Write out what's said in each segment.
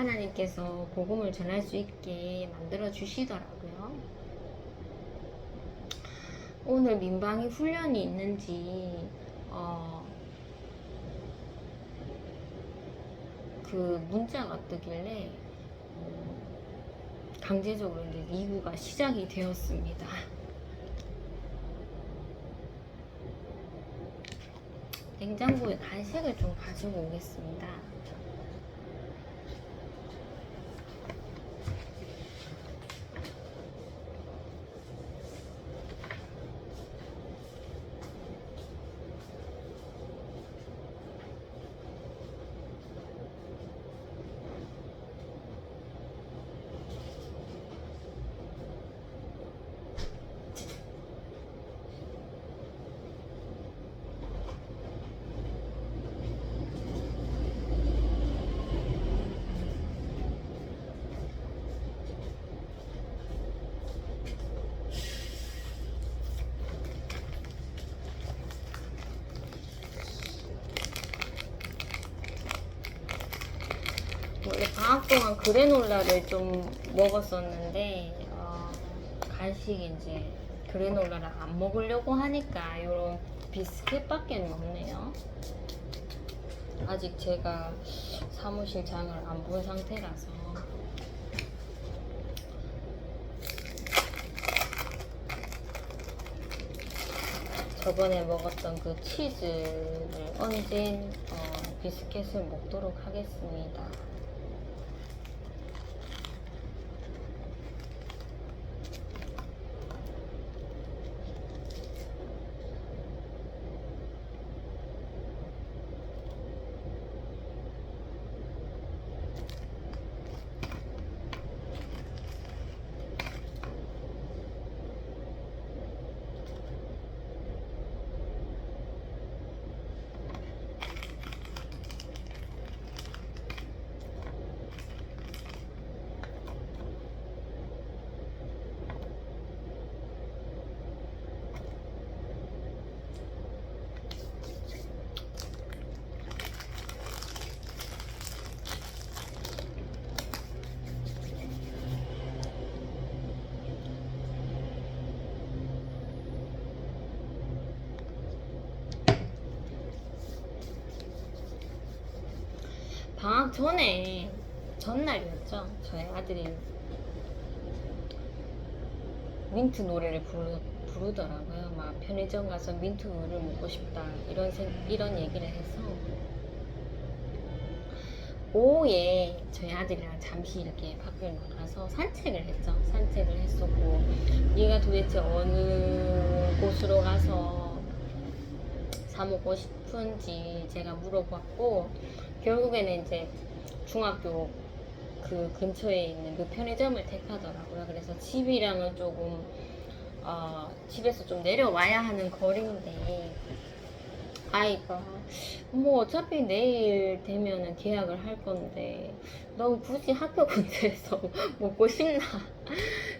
하나님께서 복음을 전할 수 있게 만들어 주시더라고요. 오늘 민방위 훈련이 있는지 그 문자가 뜨길래 강제적으로 이제 2부가 시작이 되었습니다. 냉장고에 간식을 좀 가지고 오겠습니다. 원래 방학 동안 그래놀라를 좀 먹었었는데 간식 이제 그래놀라를 안 먹으려고 하니까 이런 비스켓밖에 없네요. 아직 제가 사무실 장을 안 본 상태라서. 저번에 먹었던 그 치즈를 얹은 비스켓을 먹도록 하겠습니다. 방학 전에 전날이었죠. 저희 아들이 민트 노래를 부르더라고요. 막 편의점 가서 민트를 먹고 싶다 이런 얘기를 해서 오후에 저희 아들이랑 잠시 이렇게 밖을 나가서 산책을 했죠. 산책을 했었고 얘가 도대체 어느 곳으로 가서 사 먹고 싶은지 제가 물어봤고 결국에는 이제 중학교 그 근처에 있는 그 편의점을 택하더라고요. 그래서 집이랑은 조금 집에서 좀 내려와야 하는 거리인데 아이가 뭐 어차피 내일 되면은 계약을 할 건데 너 굳이 학교 근처에서 먹고 싶나?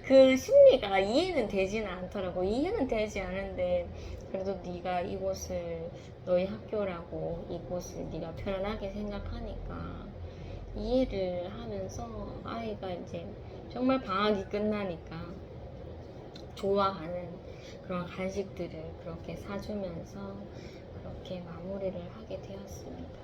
그 심리가 이해는 되지는 않더라고. 이해는 되지 않은데 그래도 네가 이곳을 너희 학교라고 이곳을 네가 편안하게 생각하니까 이해를 하면서 아이가 이제 정말 방학이 끝나니까 좋아하는 그런 간식들을 그렇게 사주면서 그렇게 마무리를 하게 되었습니다.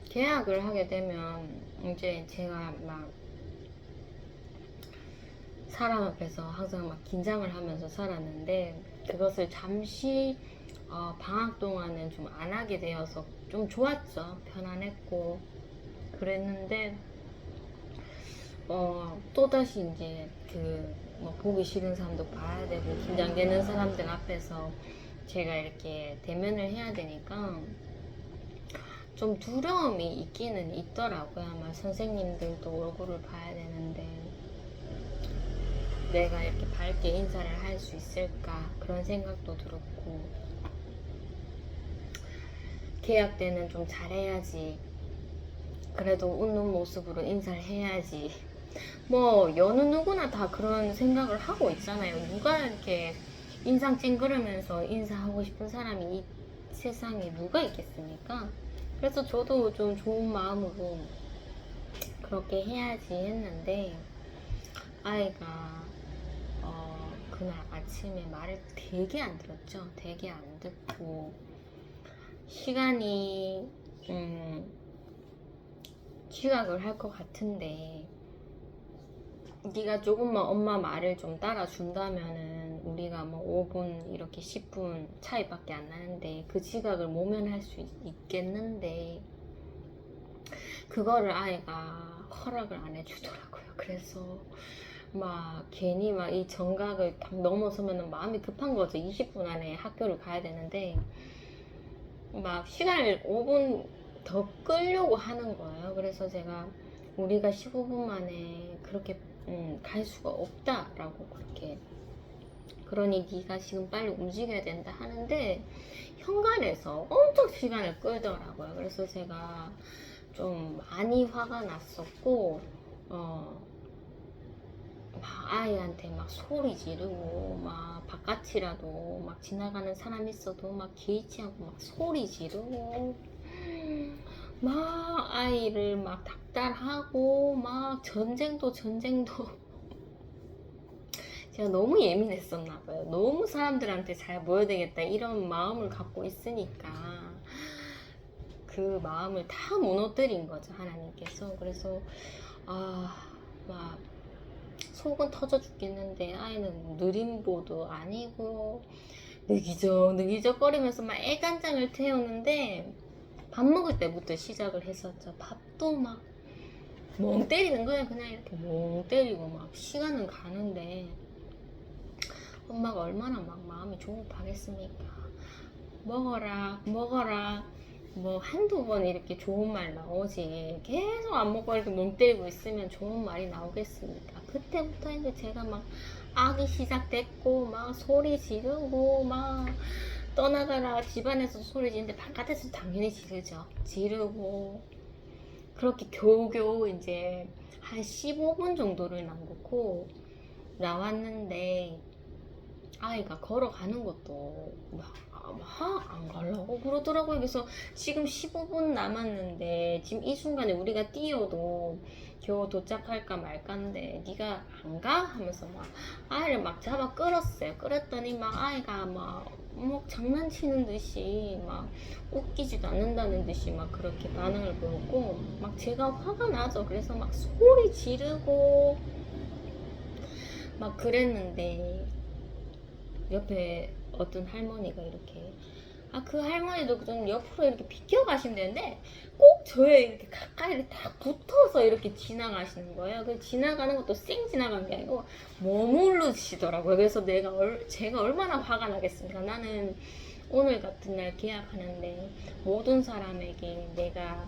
계약을 하게 되면 이제 제가 막 사람 앞에서 항상 막 긴장을 하면서 살았는데 그것을 잠시 방학 동안은 좀 안 하게 되어서 좀 좋았죠. 편안했고 그랬는데 또다시 이제 뭐 보기 싫은 사람도 봐야 되고 긴장되는 사람들 앞에서 제가 이렇게 대면을 해야 되니까 좀 두려움이 있기는 있더라고요. 아마 선생님들도 얼굴을 봐야 되는데 내가 이렇게 밝게 인사를 할 수 있을까 그런 생각도 들었고 계약 때는 좀 잘해야지. 그래도 웃는 모습으로 인사를 해야지. 뭐 여느 누구나 다 그런 생각을 하고 있잖아요. 누가 이렇게 인상 찡그리면서 인사하고 싶은 사람이 이 세상에 누가 있겠습니까? 그래서 저도 좀 좋은 마음으로 그렇게 해야지 했는데 아이가 그날 아침에 말을 되게 안 들었죠. 되게 안 듣고 시간이 지각을 할 것 같은데 네가 조금만 엄마 말을 좀 따라준다면은 우리가 뭐 5분 이렇게 10분 차이밖에 안 나는데 그 지각을 모면할 수 있겠는데 그거를 아이가 허락을 안 해주더라고요. 그래서 막 괜히 막 이 정각을 딱 넘어서면 마음이 급한 거죠. 20분 안에 학교를 가야 되는데 막 시간을 5분 더 끌려고 하는 거예요. 그래서 제가 우리가 15분 만에 그렇게 갈 수가 없다라고 그렇게 그러니 네가 지금 빨리 움직여야 된다 하는데 현관에서 엄청 시간을 끌더라고요. 그래서 제가 좀 많이 화가 났었고 막 아이한테 막 소리 지르고 막 바깥이라도 막 지나가는 사람 있어도 막 개의치 않고 막 소리 지르고 막 아이를 막 닥달하고 막 전쟁도 제가 너무 예민했었나 봐요. 너무 사람들한테 잘 보여야 되겠다 이런 마음을 갖고 있으니까 그 마음을 다 무너뜨린 거죠, 하나님께서. 그래서 막 속은 터져 죽겠는데 아이는 느림보도 아니고 느기적 거리면서 막 애간장을 태우는데 밥 먹을 때부터 시작을 했었죠. 밥도 막 멍 때리는 거예요. 그냥 이렇게 멍 때리고 막 시간은 가는데 엄마가 얼마나 막 마음이 조급하겠습니까. 먹어라 뭐 한두 번 이렇게 좋은 말 나오지 계속 안 먹고 이렇게 멍 때리고 있으면 좋은 말이 나오겠습니까. 그때부터 이제 제가 막 악이 시작됐고 막 소리 지르고 막 떠나가라 집안에서 소리 지르는데 바깥에서 당연히 지르고 그렇게 겨우겨우 이제 한 15분 정도를 남겼고 나왔는데 아이가 걸어가는 것도 안 가려고 그러더라고요. 그래서 지금 15분 남았는데 지금 이 순간에 우리가 뛰어도 겨우 도착할까 말까인데 네가 안 가? 하면서 막 아이를 막 잡아 끌었어요. 끌었더니 막 아이가 막 장난치는 듯이 막 웃기지도 않는다는 듯이 막 그렇게 반응을 보였고 막 제가 화가 나죠. 그래서 막 소리 지르고 막 그랬는데 옆에 어떤 할머니가 이렇게 그 할머니도 좀 옆으로 이렇게 비켜 가신다는데 꼭 저에 이렇게 가까이 이렇게 딱 붙어서 이렇게 지나가시는 거예요. 그 지나가는 것도 쌩 지나간 게 아니고 머무르시더라고요. 그래서 제가 얼마나 화가 나겠습니까. 나는 오늘 같은 날 계약하는데 모든 사람에게 내가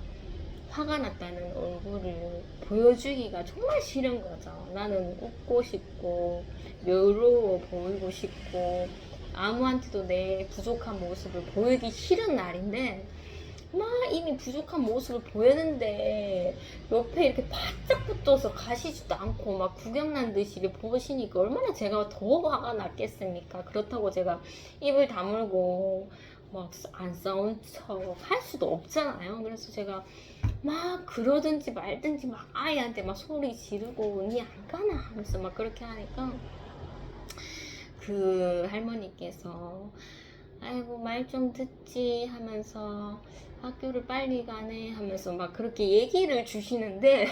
화가 났다는 얼굴을 보여주기가 정말 싫은 거죠. 나는 웃고 싶고 외로워 보이고 싶고 아무한테도 내 부족한 모습을 보이기 싫은 날인데 막 이미 부족한 모습을 보였는데 옆에 이렇게 바짝 붙어서 가시지도 않고 막 구경난 듯이 보시니까 얼마나 제가 더 화가 났겠습니까. 그렇다고 제가 입을 다물고 막 안 싸운 척 할 수도 없잖아요. 그래서 제가 막 그러든지 말든지 막 아이한테 막 소리 지르고 니 안 가나 하면서 막 그렇게 하니까 그 할머니께서 아이고 말 좀 듣지 하면서 학교를 빨리 가네 하면서 막 그렇게 얘기를 주시는데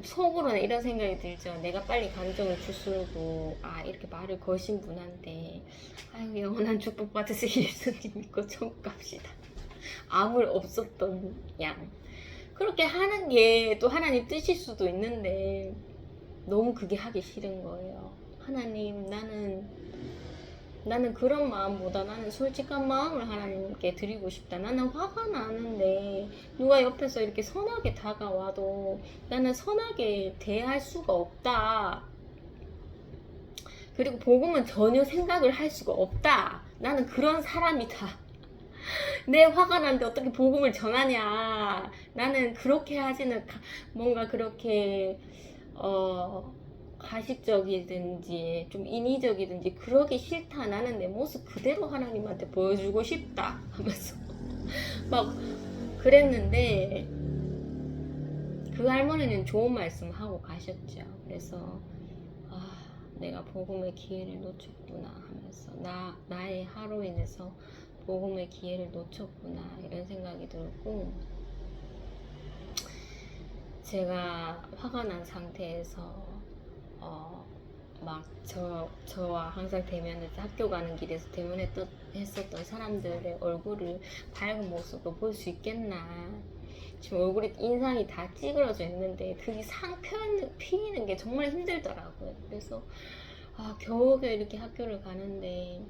속으로는 이런 생각이 들죠. 내가 빨리 감정을 주스르고 이렇게 말을 거신 분한테 아유 영원한 축복 받으세요 예수님 믿고 천국 갑시다. 아무 일 없었던 양. 그렇게 하는 게 또 하나님 뜻일 수도 있는데 너무 그게 하기 싫은 거예요. 하나님 나는 그런 마음보다 나는 솔직한 마음을 하나님께 드리고 싶다. 나는 화가 나는데 누가 옆에서 이렇게 선하게 다가와도 나는 선하게 대할 수가 없다. 그리고 복음은 전혀 생각을 할 수가 없다. 나는 그런 사람이다. 내 화가 나는데 어떻게 복음을 전하냐. 나는 그렇게 하지는 뭔가 그렇게 가식적이든지 좀 인위적이든지 그러기 싫다. 나는 내 모습 그대로 하나님한테 보여주고 싶다 하면서 막 그랬는데 그 할머니는 좋은 말씀 하고 가셨죠. 그래서 내가 복음의 기회를 놓쳤구나 하면서 나의 하로 인해서 복음의 기회를 놓쳤구나 이런 생각이 들고, 제가 화가 난 상태에서 막 저와 항상 대면해서 학교 가는 길에서 대면했었던 사람들의 얼굴을 밝은 모습으로 볼 수 있겠나. 지금 얼굴에 인상이 다 찌그러져 있는데 그게 상 피는 게 정말 힘들더라고요. 그래서 겨우겨우 이렇게 학교를 가는데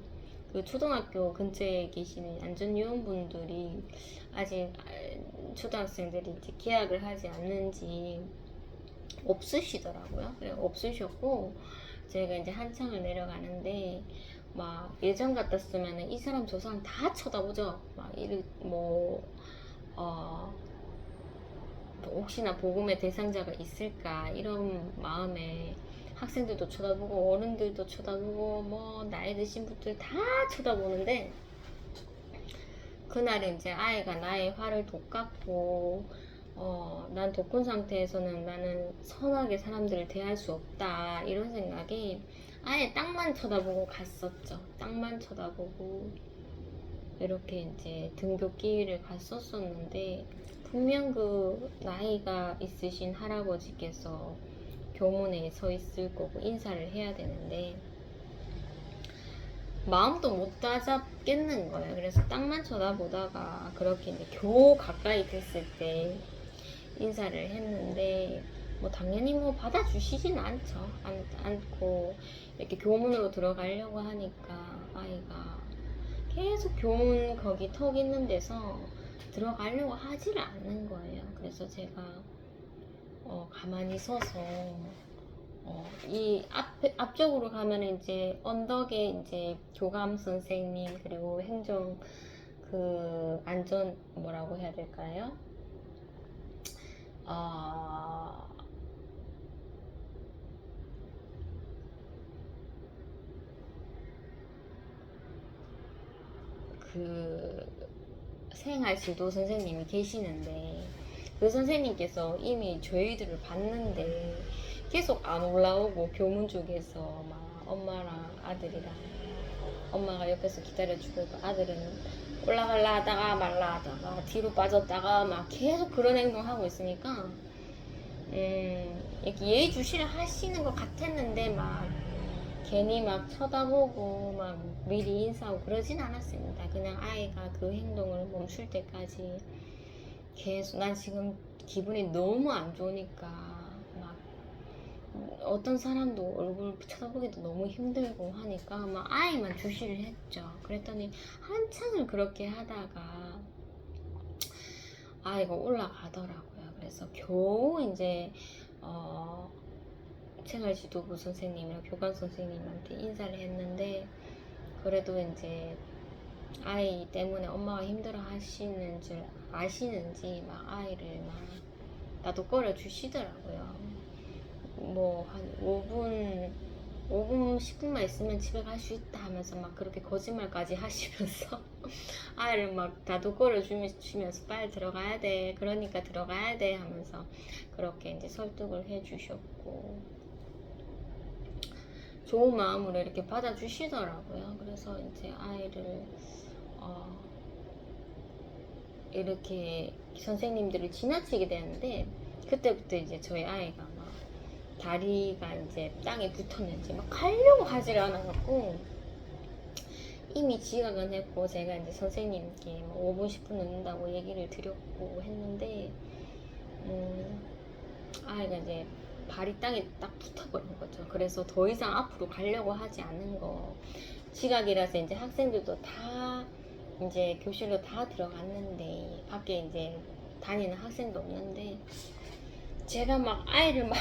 그 초등학교 근처에 계시는 안전요원분들이 아직 초등학생들이 이제 계약을 하지 않는지 없으시더라고요. 그래 없으셨고 제가 이제 한창을 내려가는데 막 예전 같았으면 이 사람 저 사람 다 쳐다보죠. 막 혹시나 복음의 대상자가 있을까 이런 마음에 학생들도 쳐다보고 어른들도 쳐다보고 뭐 나이 드신 분들 다 쳐다보는데, 그날은 이제 아이가 나의 화를 돋갔고 난 돋군 상태에서는 나는 선하게 사람들을 대할 수 없다 이런 생각이 아예 땅만 쳐다보고 갔었죠. 땅만 쳐다보고 이렇게 이제 등굣길을 갔었었는데 분명 그 나이가 있으신 할아버지께서 교문에 서 있을 거고 인사를 해야 되는데 마음도 못 다잡겠는 거예요. 그래서 땅만 쳐다보다가 그렇게 이제 겨우 가까이 됐을 때 인사를 했는데 뭐 당연히 뭐 받아주시진 않고 이렇게 교문으로 들어가려고 하니까 아이가 계속 교문 거기 턱 있는 데서 들어가려고 하지를 않는 거예요. 그래서 제가 가만히 서서 이 앞쪽으로 가면 이제 언덕에 이제 교감 선생님 그리고 행정 그 안전 뭐라고 해야 될까요? 그 생활 지도 선생님이 계시는데 그 선생님께서 이미 저희들을 봤는데 계속 안 올라오고 교문 쪽에서 막 엄마랑 아들이랑 엄마가 옆에서 기다려주고 있고 아들은 올라갈라 하다가 말라 하다가 뒤로 빠졌다가 막 계속 그런 행동하고 있으니까 이렇게 예의주시를 하시는 것 같았는데 막 괜히 막 쳐다보고 막 미리 인사하고 그러진 않았습니다. 그냥 아이가 그 행동을 멈출 때까지 계속 난 지금 기분이 너무 안 좋으니까 막 어떤 사람도 얼굴 쳐다보기도 너무 힘들고 하니까 막 아이만 주시를 했죠. 그랬더니 한참을 그렇게 하다가 아이가 올라가더라고요. 그래서 겨우 이제 생활지도부 선생님이랑 교감 선생님한테 인사를 했는데 그래도 이제 아이 때문에 엄마가 힘들어 하시는 줄 아시는지 막 아이를 막 나도 주시더라고요. 뭐 한 5분 10분만 있으면 집에 갈 수 있다 하면서 막 그렇게 거짓말까지 하시면서 아이를 막 나도 주시면서 빨리 들어가야 돼 그러니까 들어가야 돼 하면서 그렇게 이제 설득을 해 주셨고 좋은 마음으로 이렇게 받아주시더라고요. 그래서 이제 아이를 이렇게 선생님들을 지나치게 되는데, 그때부터 이제 저희 아이가 막 다리가 이제 땅에 붙었는지 막 가려고 하질 않아갖고, 이미 지각은 했고, 제가 이제 선생님께 5분 10분 늦는다고 얘기를 드렸고 했는데, 아이가 이제 발이 땅에 딱 붙어버린 거죠. 그래서 더 이상 앞으로 가려고 하지 않는 거. 지각이라서 이제 학생들도 다 이제 교실로 다 들어갔는데, 밖에 이제 다니는 학생도 없는데, 제가 막 아이를 막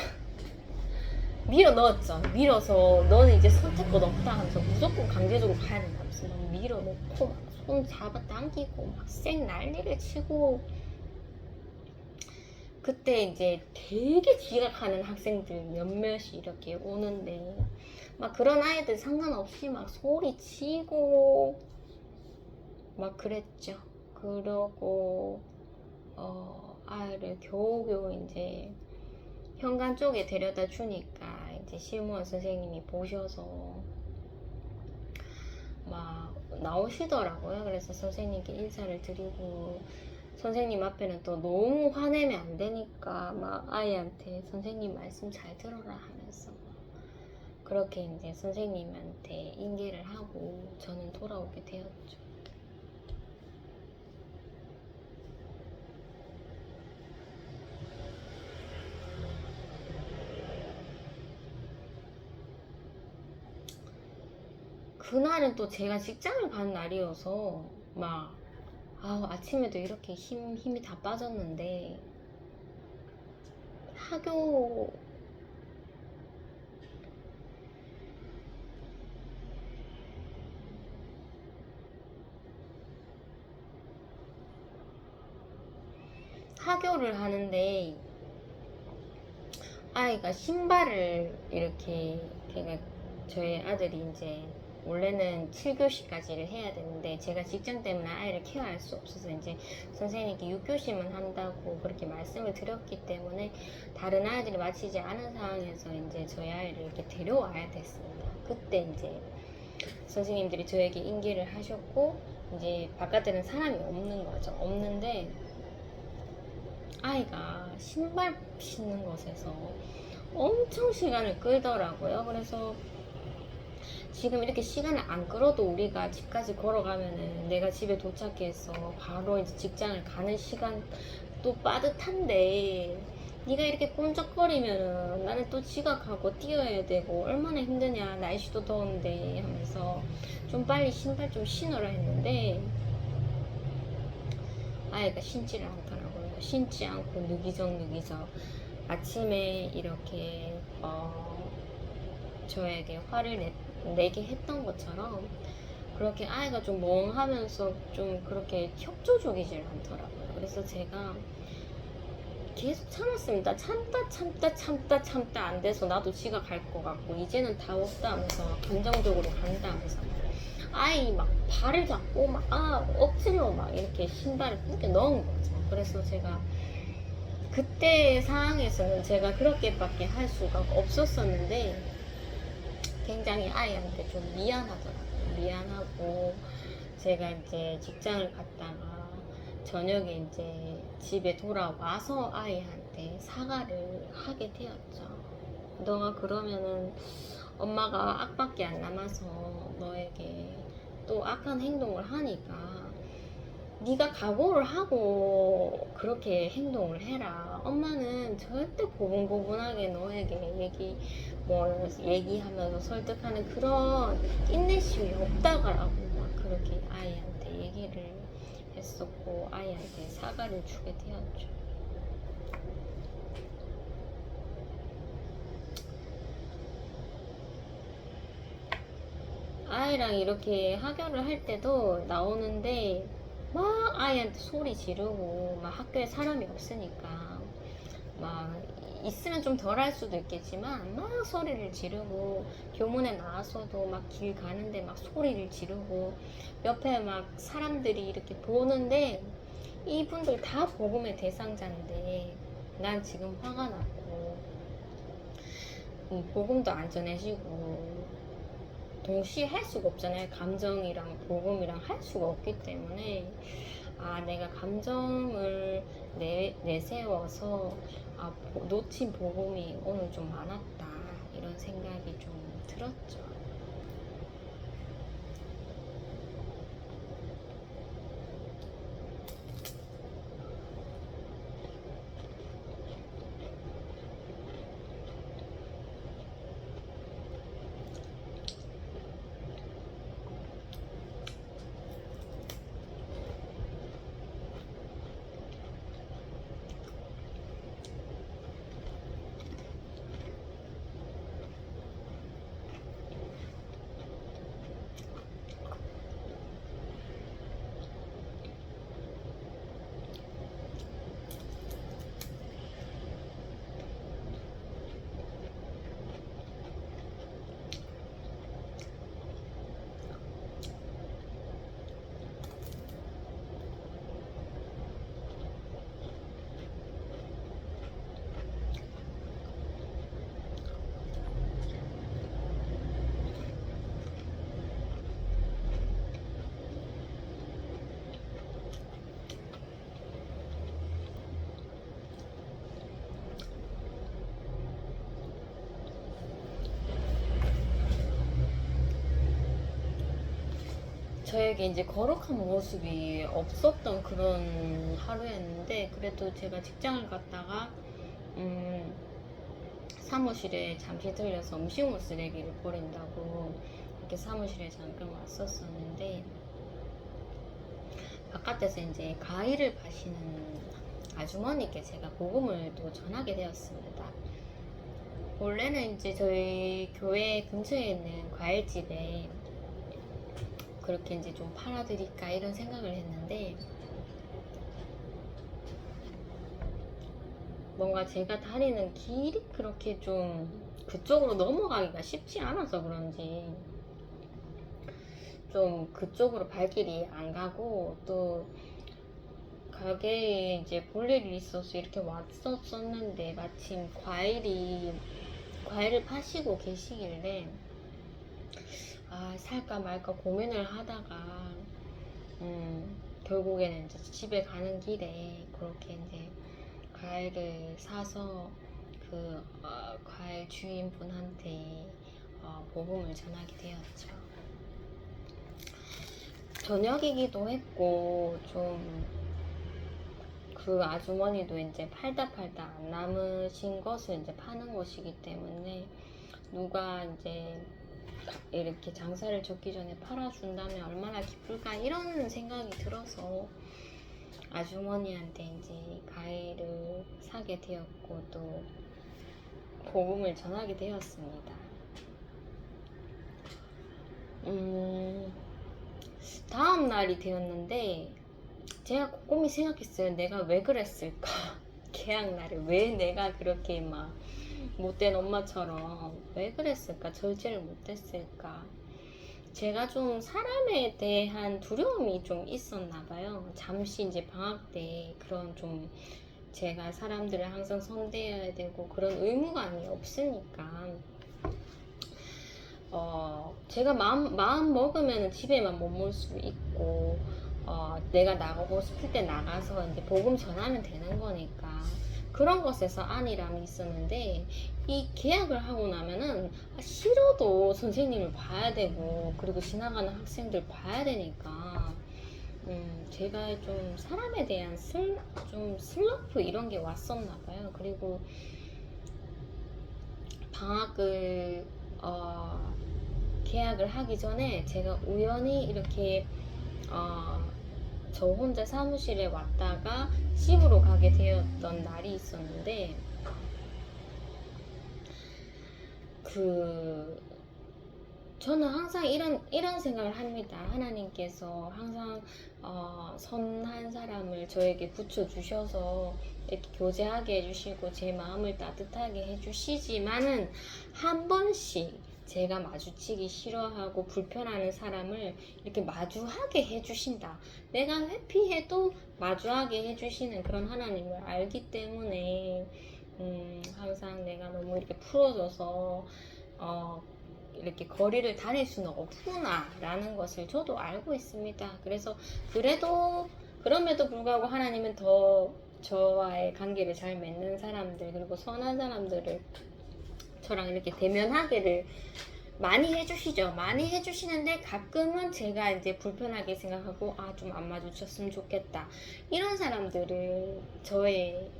밀어 넣었죠. 밀어서 너는 이제 선택권 없다 하면서 무조건 강제적으로 가야 된다면서 막 밀어 넣고 막 손 잡아 당기고 막 쌩 난리를 치고. 그때 이제 되게 지각하는 학생들 몇몇이 이렇게 오는데, 막 그런 아이들 상관없이 막 소리 치고 막 그랬죠. 그러고 아이를 겨우겨우 이제 현관 쪽에 데려다 주니까 이제 실무원 선생님이 보셔서 막 나오시더라고요. 그래서 선생님께 인사를 드리고, 선생님 앞에는 또 너무 화내면 안 되니까 막 아이한테 선생님 말씀 잘 들어라 하면서 그렇게 이제 선생님한테 인계를 하고 저는 돌아오게 되었죠. 그날은 또 제가 직장을 가는 날이어서 막 아침에도 이렇게 힘이 다 빠졌는데, 하교를 하는데 아이가 신발을 이렇게, 그러니까 저희 아들이 이제 원래는 7교시까지를 해야 되는데, 제가 직장 때문에 아이를 케어할 수 없어서 이제 선생님께 6교시만 한다고 그렇게 말씀을 드렸기 때문에 다른 아이들이 마치지 않은 상황에서 이제 저희 아이를 이렇게 데려와야 됐습니다. 그때 이제 선생님들이 저에게 인계를 하셨고, 이제 바깥에는 사람이 없는 거죠. 없는데 아이가 신발 신는 것에서 엄청 시간을 끌더라고요. 그래서 지금 이렇게 시간을 안 끌어도 우리가 집까지 걸어가면은 내가 집에 도착해서 바로 이제 직장을 가는 시간 또 빠듯한데, 네가 이렇게 꼼짝거리면은 나는 또 지각하고 뛰어야 되고 얼마나 힘드냐, 날씨도 더운데 하면서 좀 빨리 신발 좀 신으라 했는데 아이가 신지를 않더라고요. 신지 않고 느기적 아침에 이렇게 저에게 화를 내게 했던 것처럼 그렇게 아이가 좀 멍하면서 좀 그렇게 협조적이질 않더라고요. 그래서 제가 계속 참았습니다. 참다 안 돼서 나도 지각할 것 같고 이제는 다 없다 하면서 감정적으로 간다 하면서 아이 막 발을 잡고 막 억지로 막 이렇게 신발을 꾸겨 넣은 거죠. 그래서 제가 그때 상황에서는 제가 그렇게밖에 할 수가 없었었는데 굉장히 아이한테 좀 미안하더라고요. 미안하고 제가 이제 직장을 갔다가 저녁에 이제 집에 돌아와서 아이한테 사과를 하게 되었죠. 너가 그러면은 엄마가 악밖에 안 남아서 너에게 또 악한 행동을 하니까 네가 각오를 하고 그렇게 행동을 해라. 엄마는 절대 고분고분하게 너에게 얘기하면서 설득하는 그런 인내심이 없다가라고 막 그렇게 아이한테 얘기를 했었고 아이한테 사과를 주게 되었죠. 아이랑 이렇게 하교를 할 때도 나오는데 막 아이한테 소리 지르고 막 학교에 사람이 없으니까 막 있으면 좀 덜 할 수도 있겠지만 막 소리를 지르고, 교문에 나와서도 막 길 가는데 막 소리를 지르고, 옆에 막 사람들이 이렇게 보는데 이분들 다 복음의 대상자인데 난 지금 화가 났고 복음도 안 전해지고 동시에 할 수가 없잖아요. 감정이랑 복음이랑 할 수가 없기 때문에 내가 감정을 내세워서 놓친 복음이 오늘 좀 많았다, 이런 생각이 좀 들었죠. 저에게 이제 거룩한 모습이 없었던 그런 하루였는데, 그래도 제가 직장을 갔다가 사무실에 잠시 들려서 음식물 쓰레기를 버린다고 이렇게 사무실에 잠깐 왔었었는데, 바깥에서 이제 과일을 파시는 아주머니께 제가 복음을 또 전하게 되었습니다. 원래는 이제 저희 교회 근처에 있는 과일집에 그렇게 이제 좀 팔아드릴까 이런 생각을 했는데, 뭔가 제가 다니는 길이 그렇게 좀 그쪽으로 넘어가기가 쉽지 않아서 그런지 좀 그쪽으로 발길이 안 가고, 또 가게에 이제 볼 일이 있어서 이렇게 왔었었는데, 마침 과일을 파시고 계시길래 살까 말까 고민을 하다가 결국에는 이제 집에 가는 길에 그렇게 이제 과일을 사서 그 과일 주인분한테 복음을 전하게 되었죠. 저녁이기도 했고, 좀 그 아주머니도 이제 팔다 안 남으신 것을 이제 파는 곳이기 때문에, 누가 이제 이렇게 장사를 접기 전에 팔아준다면 얼마나 기쁠까, 이런 생각이 들어서 아주머니한테 이제 과일을 사게 되었고, 또 복음을 전하게 되었습니다. 다음 날이 되었는데, 제가 곰곰이 생각했어요. 내가 왜 그랬을까? 계약날에 왜 내가 그렇게 막 못된 엄마처럼 왜 그랬을까? 절제를 못했을까? 제가 좀 사람에 대한 두려움이 좀 있었나 봐요. 잠시 이제 방학 때 그런 좀, 제가 사람들을 항상 선대해야 되고 그런 의무감이 없으니까, 제가 마음 먹으면 집에만 머물 수 있고, 내가 나가고 싶을 때 나가서 이제 복음 전하면 되는 거니까, 그런 것에서 안일함이 있었는데, 이 계약을 하고 나면은 싫어도 선생님을 봐야 되고, 그리고 지나가는 학생들 봐야 되니까, 제가 좀 사람에 대한 좀 슬럼프 이런 게 왔었나 봐요. 그리고 방학을 계약을 하기 전에 제가 우연히 이렇게 저 혼자 사무실에 왔다가 집으로 가게 되었던 날이 있었는데, 저는 항상 이런 생각을 합니다. 하나님께서 항상 선한 사람을 저에게 붙여주셔서 이렇게 교제하게 해주시고 제 마음을 따뜻하게 해주시지만은, 한 번씩 제가 마주치기 싫어하고 불편하는 사람을 이렇게 마주하게 해주신다. 내가 회피해도 마주하게 해주시는 그런 하나님을 알기 때문에, 항상 내가 너무 이렇게 풀어져서 이렇게 거리를 다닐 수는 없구나 라는 것을 저도 알고 있습니다. 그래서 그래도 그럼에도 불구하고 하나님은 더 저와의 관계를 잘 맺는 사람들, 그리고 선한 사람들을 저랑 이렇게 대면하기를 많이 해주시죠. 많이 해주시는데 가끔은 제가 이제 불편하게 생각하고 좀 안 마주쳤으면 좋겠다. 이런 사람들을 저의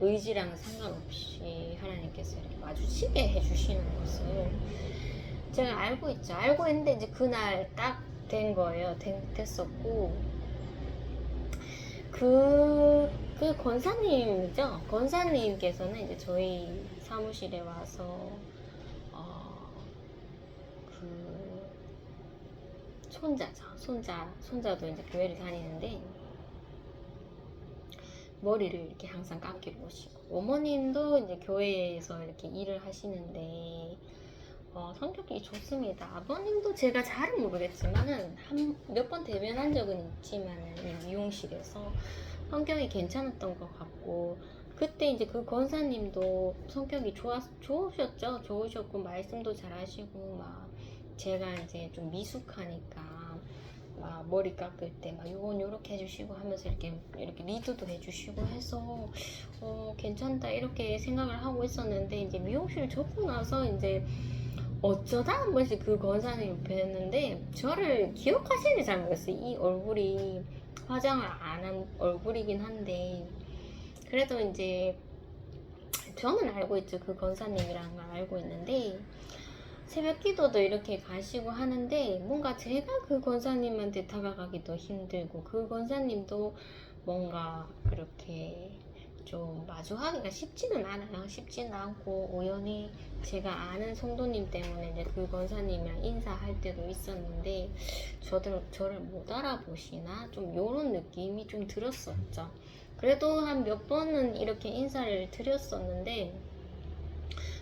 의지랑 상관없이 하나님께서 이렇게 마주치게 해주시는 것을 제가 알고 있죠. 알고 있는데 이제 그날 딱 된 거예요. 됐었고 그 권사님이죠. 권사님께서는 이제 저희 사무실에 와서 그 손자도 이제 교회를 다니는데 머리를 이렇게 항상 감기로 오시고, 어머님도 이제 교회에서 이렇게 일을 하시는데 성격이 좋습니다. 아버님도 제가 잘은 모르겠지만은 몇 번 대면한 적은 있지만은 이 미용실에서 성격이 괜찮았던 것 같고, 그때 이제 그 권사님도 성격이 좋으셨죠. 좋으셨고 말씀도 잘하시고 막 제가 이제 좀 미숙하니까 막 머리 깎을 때 막 요건 요렇게 해주시고 하면서 이렇게 리드도 해주시고 해서 괜찮다 이렇게 생각을 하고 있었는데, 이제 미용실 접고 나서 이제 어쩌다 한 번씩 그 권사님 뵀는데 저를 기억하시는지 잘 모르겠어요. 이 얼굴이 화장을 안 한 얼굴이긴 한데, 그래도 이제 저는 알고 있죠. 그 권사님이라는 걸 알고 있는데 새벽 기도도 이렇게 가시고 하는데 뭔가 제가 그 권사님한테 다가가기도 힘들고, 그 권사님도 뭔가 그렇게 좀 마주하기가 쉽지는 않아요. 쉽지는 않고, 우연히 제가 아는 성도님 때문에 이제 그 권사님이랑 인사할 때도 있었는데 저를 못 알아보시나 좀 요런 느낌이 좀 들었었죠. 그래도 한 몇 번은 이렇게 인사를 드렸었는데,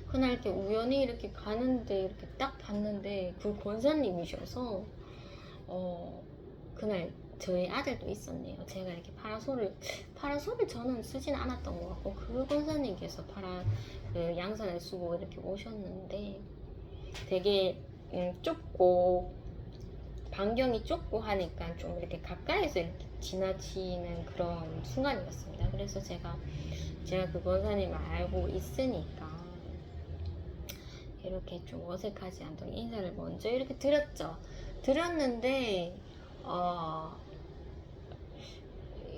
그날 이렇게 우연히 이렇게 가는데 이렇게 딱 봤는데 그 권사님이셔서 그날 저희 아들도 있었네요. 제가 이렇게 파라솔을 저는 쓰진 않았던 것 같고, 그 권사님께서 그 양산을 쓰고 이렇게 오셨는데 되게 좁고 반경이 좁고 하니까 좀 이렇게 가까이서 이렇게 지나치는 그런 순간이었습니다. 그래서 제가 그 권사님을 알고 있으니까 이렇게 좀 어색하지 않도록 인사를 먼저 이렇게 드렸는데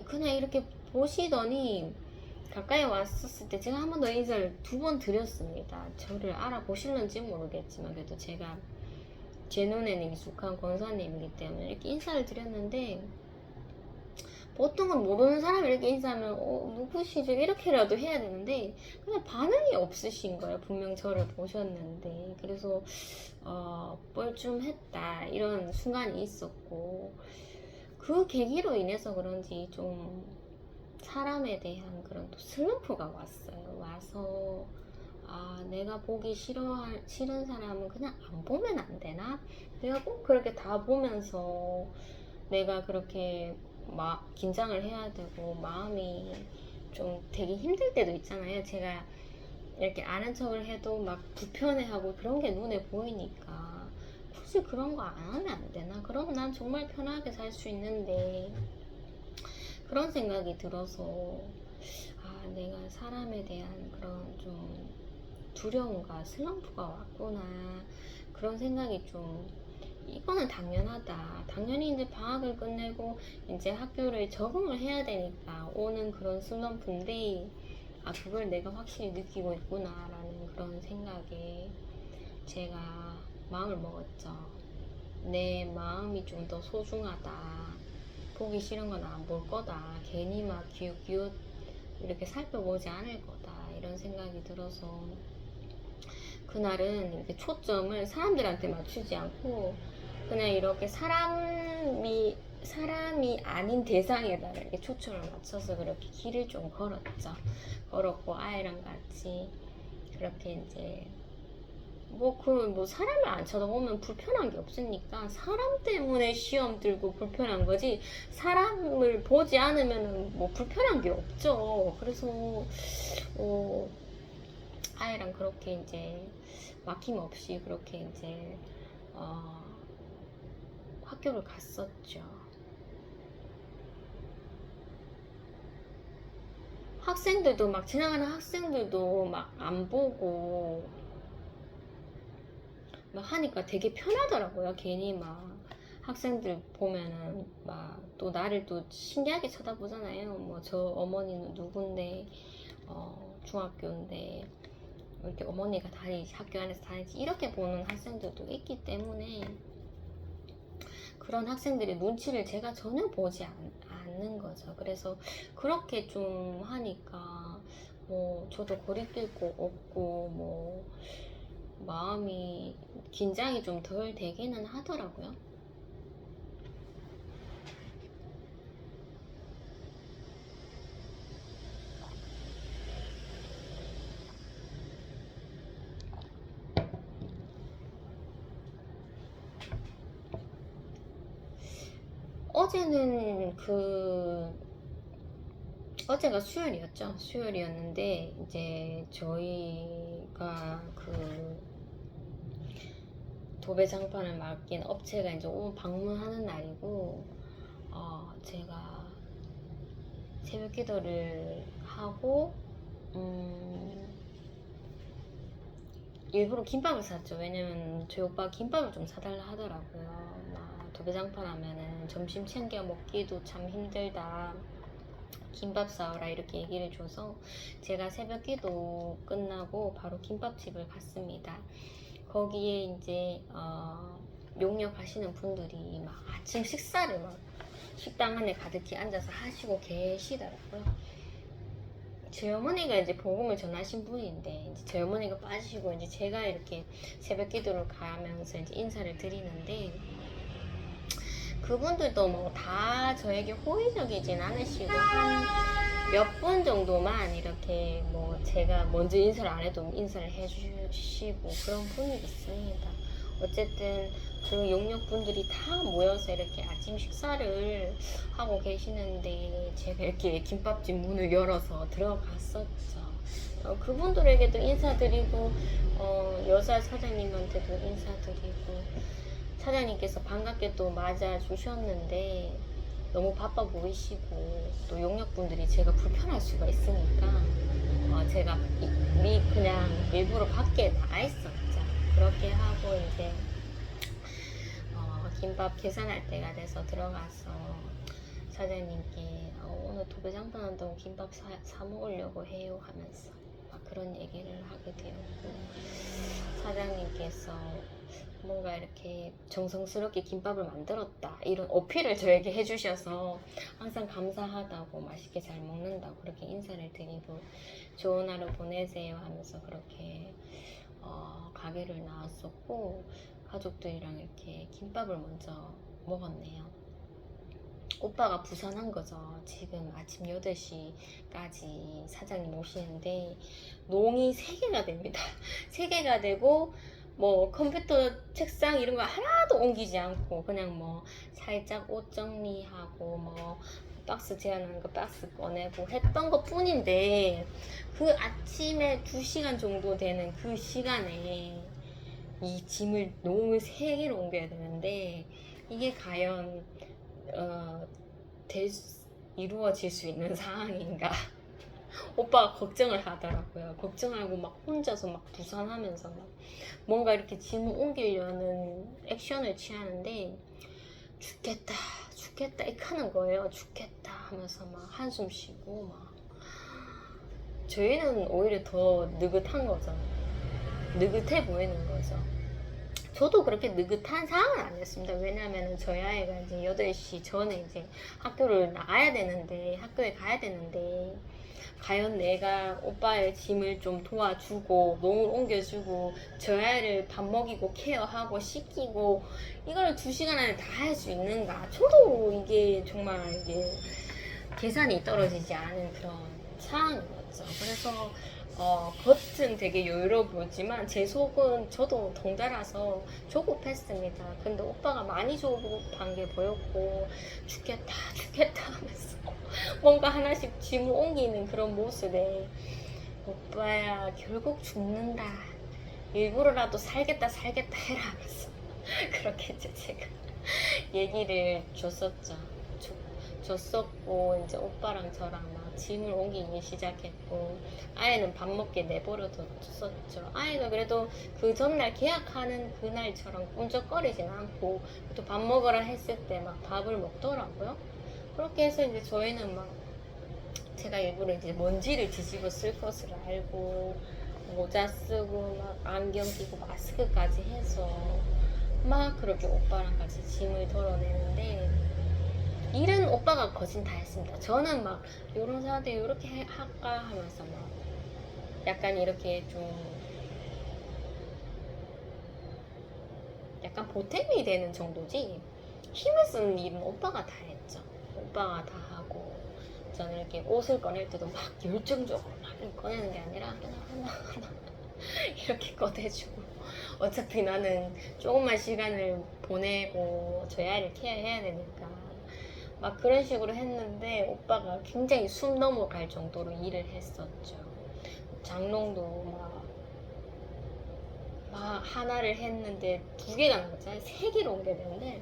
그냥 이렇게 보시더니 가까이 왔었을 때 제가 한 번 더 인사를 2번 드렸습니다. 저를 알아보실는지 모르겠지만 그래도 제가 제 눈에는 익숙한 권사님이기 때문에 이렇게 인사를 드렸는데, 보통은 모르는 사람이 이렇게 인사하면 누구시죠? 이렇게라도 해야 되는데 그냥 반응이 없으신 거예요. 분명 저를 보셨는데. 그래서 뻘쭘했다 이런 순간이 있었고, 그 계기로 인해서 그런지 좀 사람에 대한 그런 또 슬럼프가 왔어요. 와서 내가 보기 싫은 사람은 그냥 안 보면 안 되나? 내가 꼭 그렇게 다 보면서 내가 그렇게 막 긴장을 해야 되고 마음이 좀 되게 힘들 때도 있잖아요. 제가 이렇게 아는 척을 해도 막 불편해하고 그런 게 눈에 보이니까 굳이 그런 거 안 하면 안 되나? 그럼 난 정말 편하게 살 수 있는데, 그런 생각이 들어서 내가 사람에 대한 그런 좀 두려움과 슬럼프가 왔구나, 그런 생각이 좀, 이거는 당연하다. 당연히 이제 방학을 끝내고 이제 학교를 적응을 해야 되니까 오는 그런 슬럼프인데, 그걸 내가 확실히 느끼고 있구나라는 그런 생각에 제가 마음을 먹었죠. 내 마음이 좀 더 소중하다. 보기 싫은 건 안 볼 거다. 괜히 막 기웃기웃 이렇게 살펴보지 않을 거다. 이런 생각이 들어서 그날은 이렇게 초점을 사람들한테 맞추지 않고 그냥 이렇게 사람이 아닌 대상에다가 이렇게 초점을 맞춰서 그렇게 길을 좀 걸었고, 아이랑 같이 그렇게 이제 사람을 안 쳐다보면 불편한 게 없으니까 사람 때문에 시험 들고 불편한 거지, 사람을 보지 않으면 뭐 불편한 게 없죠. 그래서 아이랑 그렇게 이제 막힘없이 그렇게 이제 학교를 갔었죠. 학생들도 막 지나가는 학생들도 막 안 보고 막 하니까 되게 편하더라고요. 괜히 막 학생들 보면은 막 또 나를 또 신기하게 쳐다보잖아요. 뭐 저 어머니는 누군데 중학교인데 이렇게 어머니가 학교 안에서 다니지 이렇게 보는 학생들도 있기 때문에 그런 학생들의 눈치를 제가 전혀 보지 않는 거죠. 그래서 그렇게 좀 하니까 뭐 저도 거리낄 거 없고 뭐 마음이 긴장이 좀 덜 되기는 하더라고요. 어제는 어제가 수요일이었죠. 수요일이었는데 이제 저희가 도배장판을 맡긴 업체가 이제 오늘 방문하는 날이고 제가 새벽 기도를 하고 일부러 김밥을 샀죠. 왜냐면 저희 오빠가 김밥을 좀 사달라 하더라고요. 도배장판 하면은 점심 챙겨 먹기도 참 힘들다. 김밥 사오라 이렇게 얘기를 줘서 제가 새벽 기도 끝나고 바로 김밥집을 갔습니다. 거기에 이제 용역 하시는 분들이 막 아침 식사를 막 식당 안에 가득히 앉아서 하시고 계시더라고요. 저희 어머니가 이제 복음을 전하신 분인데 이제 저희 어머니가 빠지시고 이제 제가 이렇게 새벽 기도를 가면서 이제 인사를 드리는데 그분들도 뭐 다 저에게 호의적이진 않으시고 한 몇 분 정도만 이렇게 뭐 제가 먼저 인사를 안 해도 인사를 해주시고 그런 분이 있습니다. 어쨌든 그 용역분들이 다 모여서 이렇게 아침 식사를 하고 계시는데 제가 이렇게 김밥집 문을 열어서 들어갔었죠. 그분들에게도 인사드리고 여자 사장님한테도 인사드리고 사장님께서 반갑게 또 맞아 주셨는데 너무 바빠 보이시고 또 용역분들이 제가 불편할 수가 있으니까 제가 그냥 일부러 밖에 나가 있었죠. 그렇게 하고 이제 김밥 계산할 때가 돼서 들어가서 사장님께 오늘 도배장판 한다고 김밥 사 먹으려고 해요 하면서 그런 얘기를 하게 되었고 사장님께서 뭔가 이렇게 정성스럽게 김밥을 만들었다 이런 어필을 저에게 해주셔서 항상 감사하다고 맛있게 잘 먹는다고 그렇게 인사를 드리고 좋은 하루 보내세요 하면서 그렇게 가게를 나왔었고 가족들이랑 이렇게 김밥을 먼저 먹었네요. 오빠가 부산한 거죠. 지금 아침 8시까지 사장님 오시는데 농이 3개가 됩니다. 3개가 되고 뭐 컴퓨터 책상 이런 거 하나도 옮기지 않고 그냥 뭐 살짝 옷 정리하고 뭐 박스 제안하는 거 박스 꺼내고 했던 것 뿐인데 그 아침에 2시간 정도 되는 그 시간에 이 짐을 농을 3개로 옮겨야 되는데 이게 과연 이루어질 수 있는 상황인가 오빠가 걱정을 하더라고요. 걱정하고 막 혼자서 막 부산하면서 막 뭔가 이렇게 짐을 옮기려는 액션을 취하는데 죽겠다 이렇게 하는 거예요. 죽겠다 하면서 막 한숨 쉬고 막 저희는 오히려 더 느긋한 거죠. 느긋해 보이는 거죠. 저도 그렇게 느긋한 상황은 아니었습니다. 왜냐면은 저희 아이가 이제 8시 전에 이제 학교에 가야 되는데 과연 내가 오빠의 짐을 좀 도와주고 농을 옮겨주고 저희 아이를 밥 먹이고 케어하고 씻기고 이걸 2시간 안에 다 할 수 있는가. 저도 이게 정말 계산이 떨어지지 않은 그런 상황이었죠. 그래서 겉은 되게 여유로워 보이지만 제 속은 저도 덩달아서 조급했습니다. 근데 오빠가 많이 조급한 게 보였고 죽겠다 하면서 뭔가 하나씩 짐을 옮기는 그런 모습에 오빠야 결국 죽는다. 일부러라도 살겠다 해라 하면서 그렇게 이제 제가 얘기를 줬었고 이제 오빠랑 저랑 막 짐을 옮기기 시작했고 아이는 밥 먹게 내버려뒀었죠. 아이가 그래도 그 전날 계약하는 그날처럼 꿈적거리진 않고 또 밥 먹으라 했을 때 막 밥을 먹더라고요. 그렇게 해서 이제 저희는 막 제가 일부러 이제 먼지를 뒤집어 쓸 것을 알고 모자 쓰고 막 안경 끼고 마스크까지 해서 막 그렇게 오빠랑 같이 짐을 덜어내는데 일은 오빠가 거진 다 했습니다. 저는 막 요런 사람들 요렇게 할까 하면서 막 약간 이렇게 좀 약간 보탬이 되는 정도지 힘을 쓰는 일은 오빠가 다 했죠. 오빠가 다 하고 저는 이렇게 옷을 꺼낼 때도 막 열정적으로 막 꺼내는 게 아니라 하나 이렇게 꺼내주고 어차피 나는 조금만 시간을 보내고 저희 아이를 케어해야 되니까 막 그런 식으로 했는데 오빠가 굉장히 숨 넘어갈 정도로 일을 했었죠. 장롱도 막 하나를 했는데 2개가 나왔잖아요. 3개를 옮겨야 되는데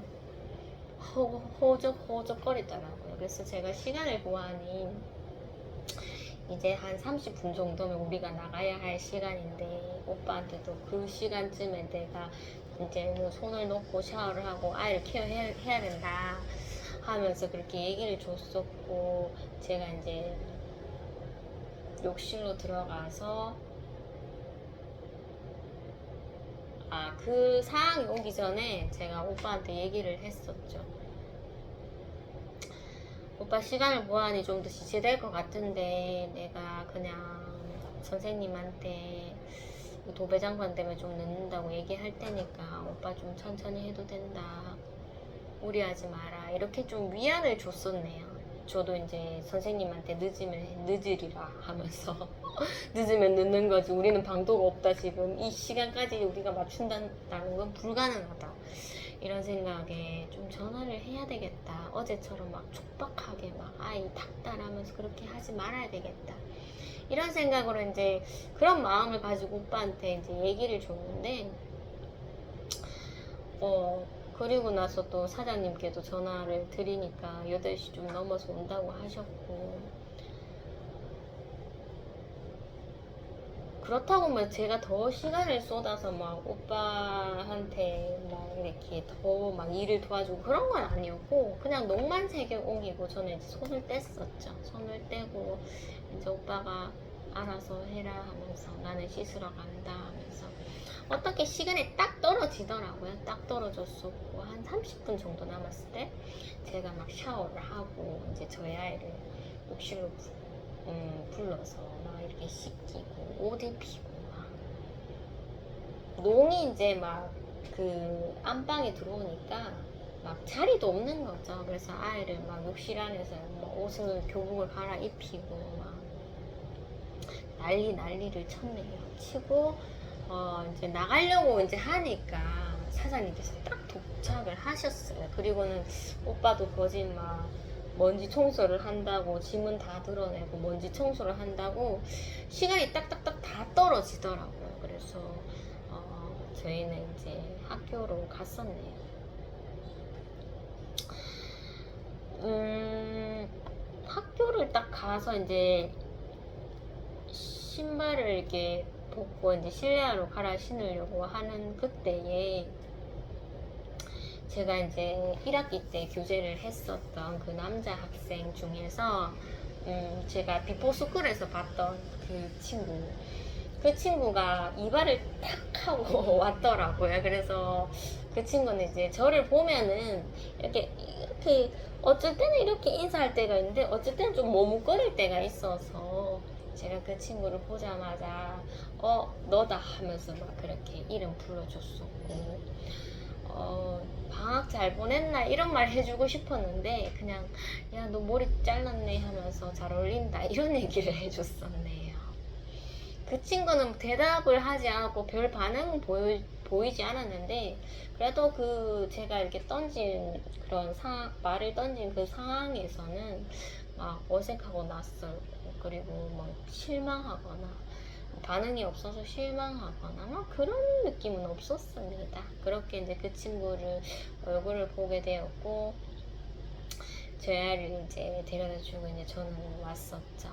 허적허적거리더라고요. 그래서 제가 시간을 보아하니 이제 한 30분 정도면 우리가 나가야 할 시간인데 오빠한테도 그 시간쯤에 내가 이제 뭐 손을 놓고 샤워를 하고 아이를 케어해야 된다 하면서 그렇게 얘기를 줬었고 제가 이제 욕실로 들어가서 그 상황이 오기 전에 제가 오빠한테 얘기를 했었죠. 오빠 시간을 보아하니 좀 더 지체될 것 같은데 내가 그냥 선생님한테 도배장관 때문에 좀 늦는다고 얘기할 테니까 오빠 좀 천천히 해도 된다. 무리하지 마라. 이렇게 좀 위안을 줬었네요. 저도 이제 선생님한테 늦으면 늦으리라 하면서 늦으면 늦는 거지 우리는 방도가 없다. 지금 이 시간까지 우리가 맞춘다는 건 불가능하다. 이런 생각에 좀 전화를 해야 되겠다. 어제처럼 막 촉박하게 막 아이 닥달하면서 그렇게 하지 말아야 되겠다. 이런 생각으로 이제 그런 마음을 가지고 오빠한테 이제 얘기를 줬는데 그리고 나서 또 사장님께도 전화를 드리니까 8시 좀 넘어서 온다고 하셨고 그렇다고 뭐 제가 더 시간을 쏟아서 막 오빠한테 막 이렇게 더 막 일을 도와주고 그런 건 아니었고 그냥 농만 3개 옮기고 저는 이제 손을 뗐었죠. 손을 떼고 이제 오빠가 알아서 해라 하면서 나는 씻으러 간다 하면서 어떻게 시간이 딱 떨어지더라고요. 딱 떨어졌었고 한 30분 정도 남았을 때 제가 막 샤워를 하고 이제 저희 아이를 욕실로 불러서 막 이렇게 씻기고 옷 입히고 막 농이 이제 막 그 안방에 들어오니까 막 자리도 없는 거죠. 그래서 아이를 막 욕실 안에서 막 옷을 교복을 갈아입히고 막 난리를 쳤네요. 치고 이제 나가려고 이제 하니까 사장님께서 딱 도착을 하셨어요. 그리고는 오빠도 거진 막 먼지 청소를 한다고 짐은 다 드러내고 먼지 청소를 한다고 시간이 딱딱딱 다 떨어지더라고요. 그래서 저희는 이제 학교로 갔었네요. 학교를 딱 가서 이제 신발을 이렇게 벗고 이제 실내화로 갈아 신으려고 하는 그때에 제가 이제 1학기 때 교제를 했었던 그 남자 학생 중에서 제가 비포스쿨에서 봤던 그 친구가 이발을 탁 하고 왔더라고요. 그래서 그 친구는 이제 저를 보면은 이렇게 어쩔 때는 이렇게 인사할 때가 있는데 어쩔 때는 좀 머뭇거릴 때가 있어서 제가 그 친구를 보자마자 너다 하면서 막 그렇게 이름 불러줬었고 방학 잘 보냈나 이런 말 해주고 싶었는데 그냥 야 너 머리 잘랐네 하면서 잘 어울린다 이런 얘기를 해줬었네요. 그 친구는 대답을 하지 않았고 별 반응은 보이지 않았는데 그래도 그 제가 이렇게 던진 그런 말을 던진 그 상황에서는 막 어색하고 낯설고 그리고 막 실망하거나 반응이 없어서 실망하거나 막 그런 느낌은 없었습니다. 그렇게 이제 그 친구를 얼굴을 보게 되었고 제 아이를 이제 데려다 주고 이제 저는 왔었죠.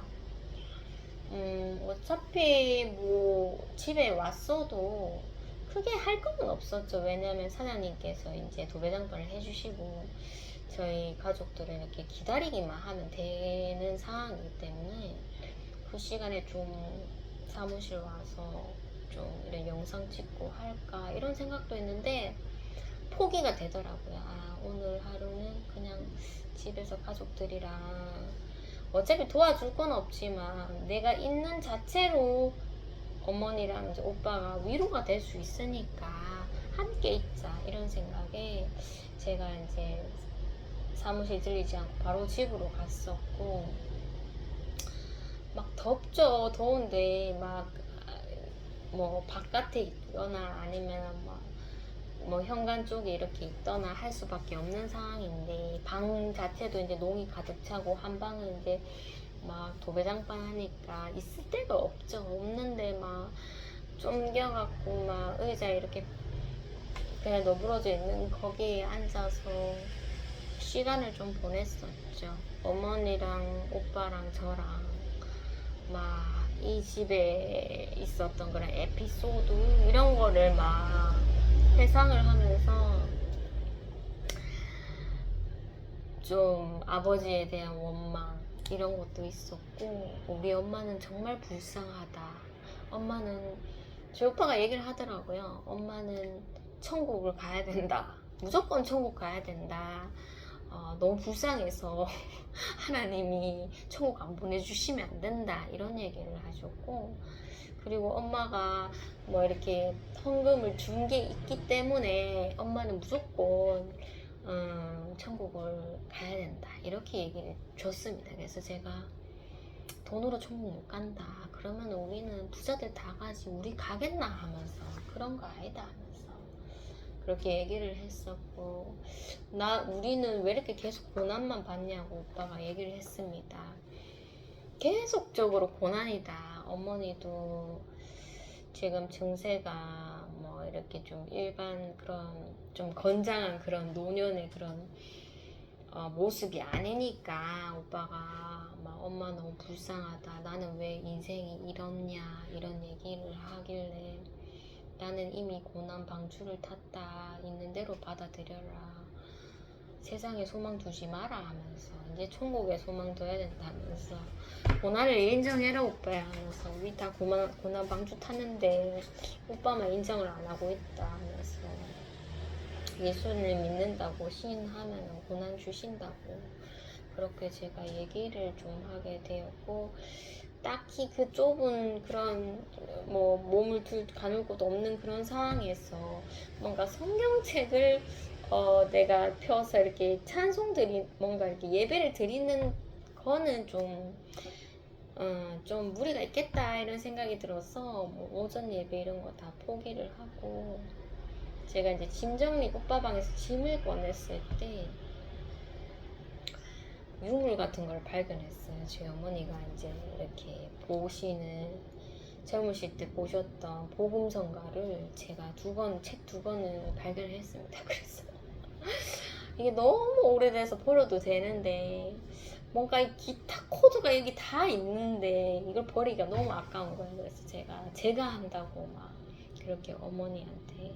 어차피 뭐 집에 왔어도 크게 할 건 없었죠. 왜냐면 사장님께서 이제 도배장판을 해주시고 저희 가족들은 이렇게 기다리기만 하면 되는 상황이기 때문에 그 시간에 좀 사무실 와서 좀 이런 영상 찍고 할까 이런 생각도 했는데 포기가 되더라고요. 아, 오늘 하루는 그냥 집에서 가족들이랑 어차피 도와줄 건 없지만 내가 있는 자체로 어머니랑 이제 오빠가 위로가 될 수 있으니까 함께 있자 이런 생각에 제가 이제 사무실 들리지 않고 바로 집으로 갔었고 막 덥죠. 더운데 막 뭐 바깥에 있거나 아니면 뭐 현관 쪽에 이렇게 있거나 할 수밖에 없는 상황인데 방 자체도 이제 농이 가득 차고 한 방은 이제 막 도배장판 하니까 있을 데가 없죠. 없는데 막 쫓겨갖고 막 의자에 이렇게 그냥 너부러져 있는 거기에 앉아서 시간을 좀 보냈었죠. 어머니랑 오빠랑 저랑 막 이 집에 있었던 그런 에피소드 이런 거를 막 회상을 하면서 좀 아버지에 대한 원망 이런 것도 있었고 우리 엄마는 정말 불쌍하다. 엄마는 제 오빠가 얘기를 하더라고요. 엄마는 천국을 가야 된다. 무조건 천국 가야 된다. 너무 불쌍해서 하나님이 천국 안 보내주시면 안 된다 이런 얘기를 하셨고 그리고 엄마가 뭐 이렇게 헌금을 준 게 있기 때문에 엄마는 무조건 천국을 가야 된다 이렇게 얘기를 줬습니다. 그래서 제가 돈으로 천국 못 간다 그러면 우리는 부자들 다 가지 우리 가겠나 하면서 그런 거 아니다 하면서 그렇게 얘기를 했었고 우리는 왜 이렇게 계속 고난만 받냐고 오빠가 얘기를 했습니다. 계속적으로 고난이다. 어머니도 지금 증세가 뭐 이렇게 좀 일반 그런 좀 건장한 그런 노년의 그런 모습이 아니니까 오빠가 막 엄마 너무 불쌍하다. 나는 왜 인생이 이렇냐 이런 얘기를 하길래 나는 이미 고난 방주를 탔다. 있는 대로 받아들여라. 세상에 소망 두지 마라 하면서 이제 천국에 소망 둬야 된다면서 고난을 인정해라 오빠야 하면서 우리 다 고난 방주 탔는데 오빠만 인정을 안 하고 있다 하면서 예수를 믿는다고 시인하면 고난 주신다고 그렇게 제가 얘기를 좀 하게 되었고 딱히 그 좁은 그런 뭐 몸을 가눌 곳 없는 그런 상황에서 뭔가 성경책을 내가 펴서 이렇게 뭔가 이렇게 예배를 드리는 거는 좀 무리가 있겠다 이런 생각이 들어서 뭐 오전 예배 이런 거 다 포기를 하고 제가 이제 짐 정리 오빠 방에서 짐을 꺼냈을 때 유물 같은 걸 발견했어요. 저희 어머니가 이제 이렇게 젊으실 때 보셨던 복음성가를 제가 책 두 권을 발견했습니다. 그래서 이게 너무 오래돼서 버려도 되는데 뭔가 이 기타 코드가 여기 다 있는데 이걸 버리기가 너무 아까운 거예요. 그래서 제가 한다고 막 그렇게 어머니한테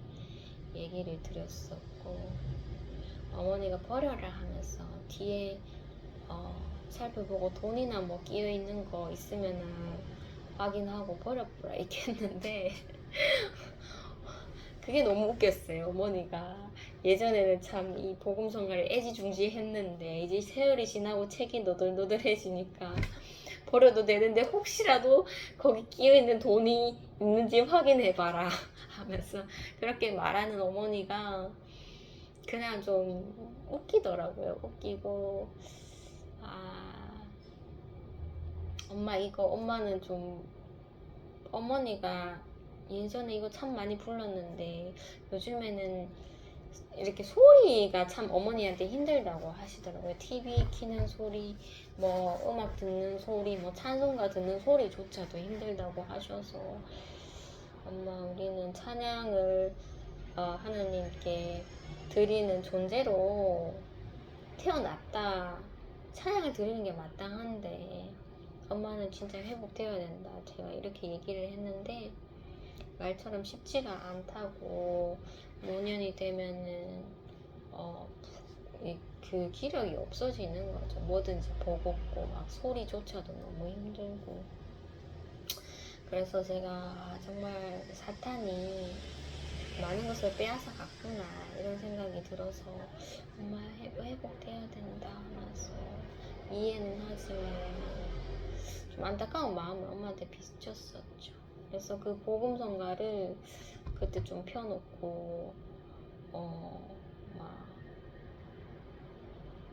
얘기를 드렸었고 어머니가 버려라 하면서 뒤에 살펴보고 돈이나 뭐 끼어 있는 거 있으면은 확인하고 버려보라 이렇게 했는데 그게 너무 웃겼어요. 어머니가 예전에는 참 이 복음성가를 애지중지했는데 이제 세월이 지나고 책이 너덜너덜해지니까 버려도 되는데 혹시라도 거기 끼어있는 돈이 있는지 확인해봐라 하면서 그렇게 말하는 어머니가 그냥 좀 웃기더라고요. 웃기고 엄마는 좀 어머니가 예전에 이거 참 많이 불렀는데 요즘에는 이렇게 소리가 참 어머니한테 힘들다고 하시더라고요. TV 키는 소리, 뭐 음악 듣는 소리, 뭐 찬송가 듣는 소리조차도 힘들다고 하셔서 엄마 우리는 찬양을 하나님께 드리는 존재로 태어났다. 찬양을 드리는 게 마땅한데 엄마는 진짜 회복되어야 된다. 제가 이렇게 얘기를 했는데 말처럼 쉽지가 않다고, 노년이 되면은 그 기력이 없어지는 거죠. 뭐든지 버겁고 막 소리조차도 너무 힘들고. 그래서 제가 정말 사탄이 많은 것을 빼앗아 갔구나 이런 생각이 들어서 엄마 회복돼야 된다 하면서 이해는 하지만 좀 안타까운 마음을 엄마한테 비쳤었죠. 그래서 그 복음성가를 그때 좀 펴놓고 막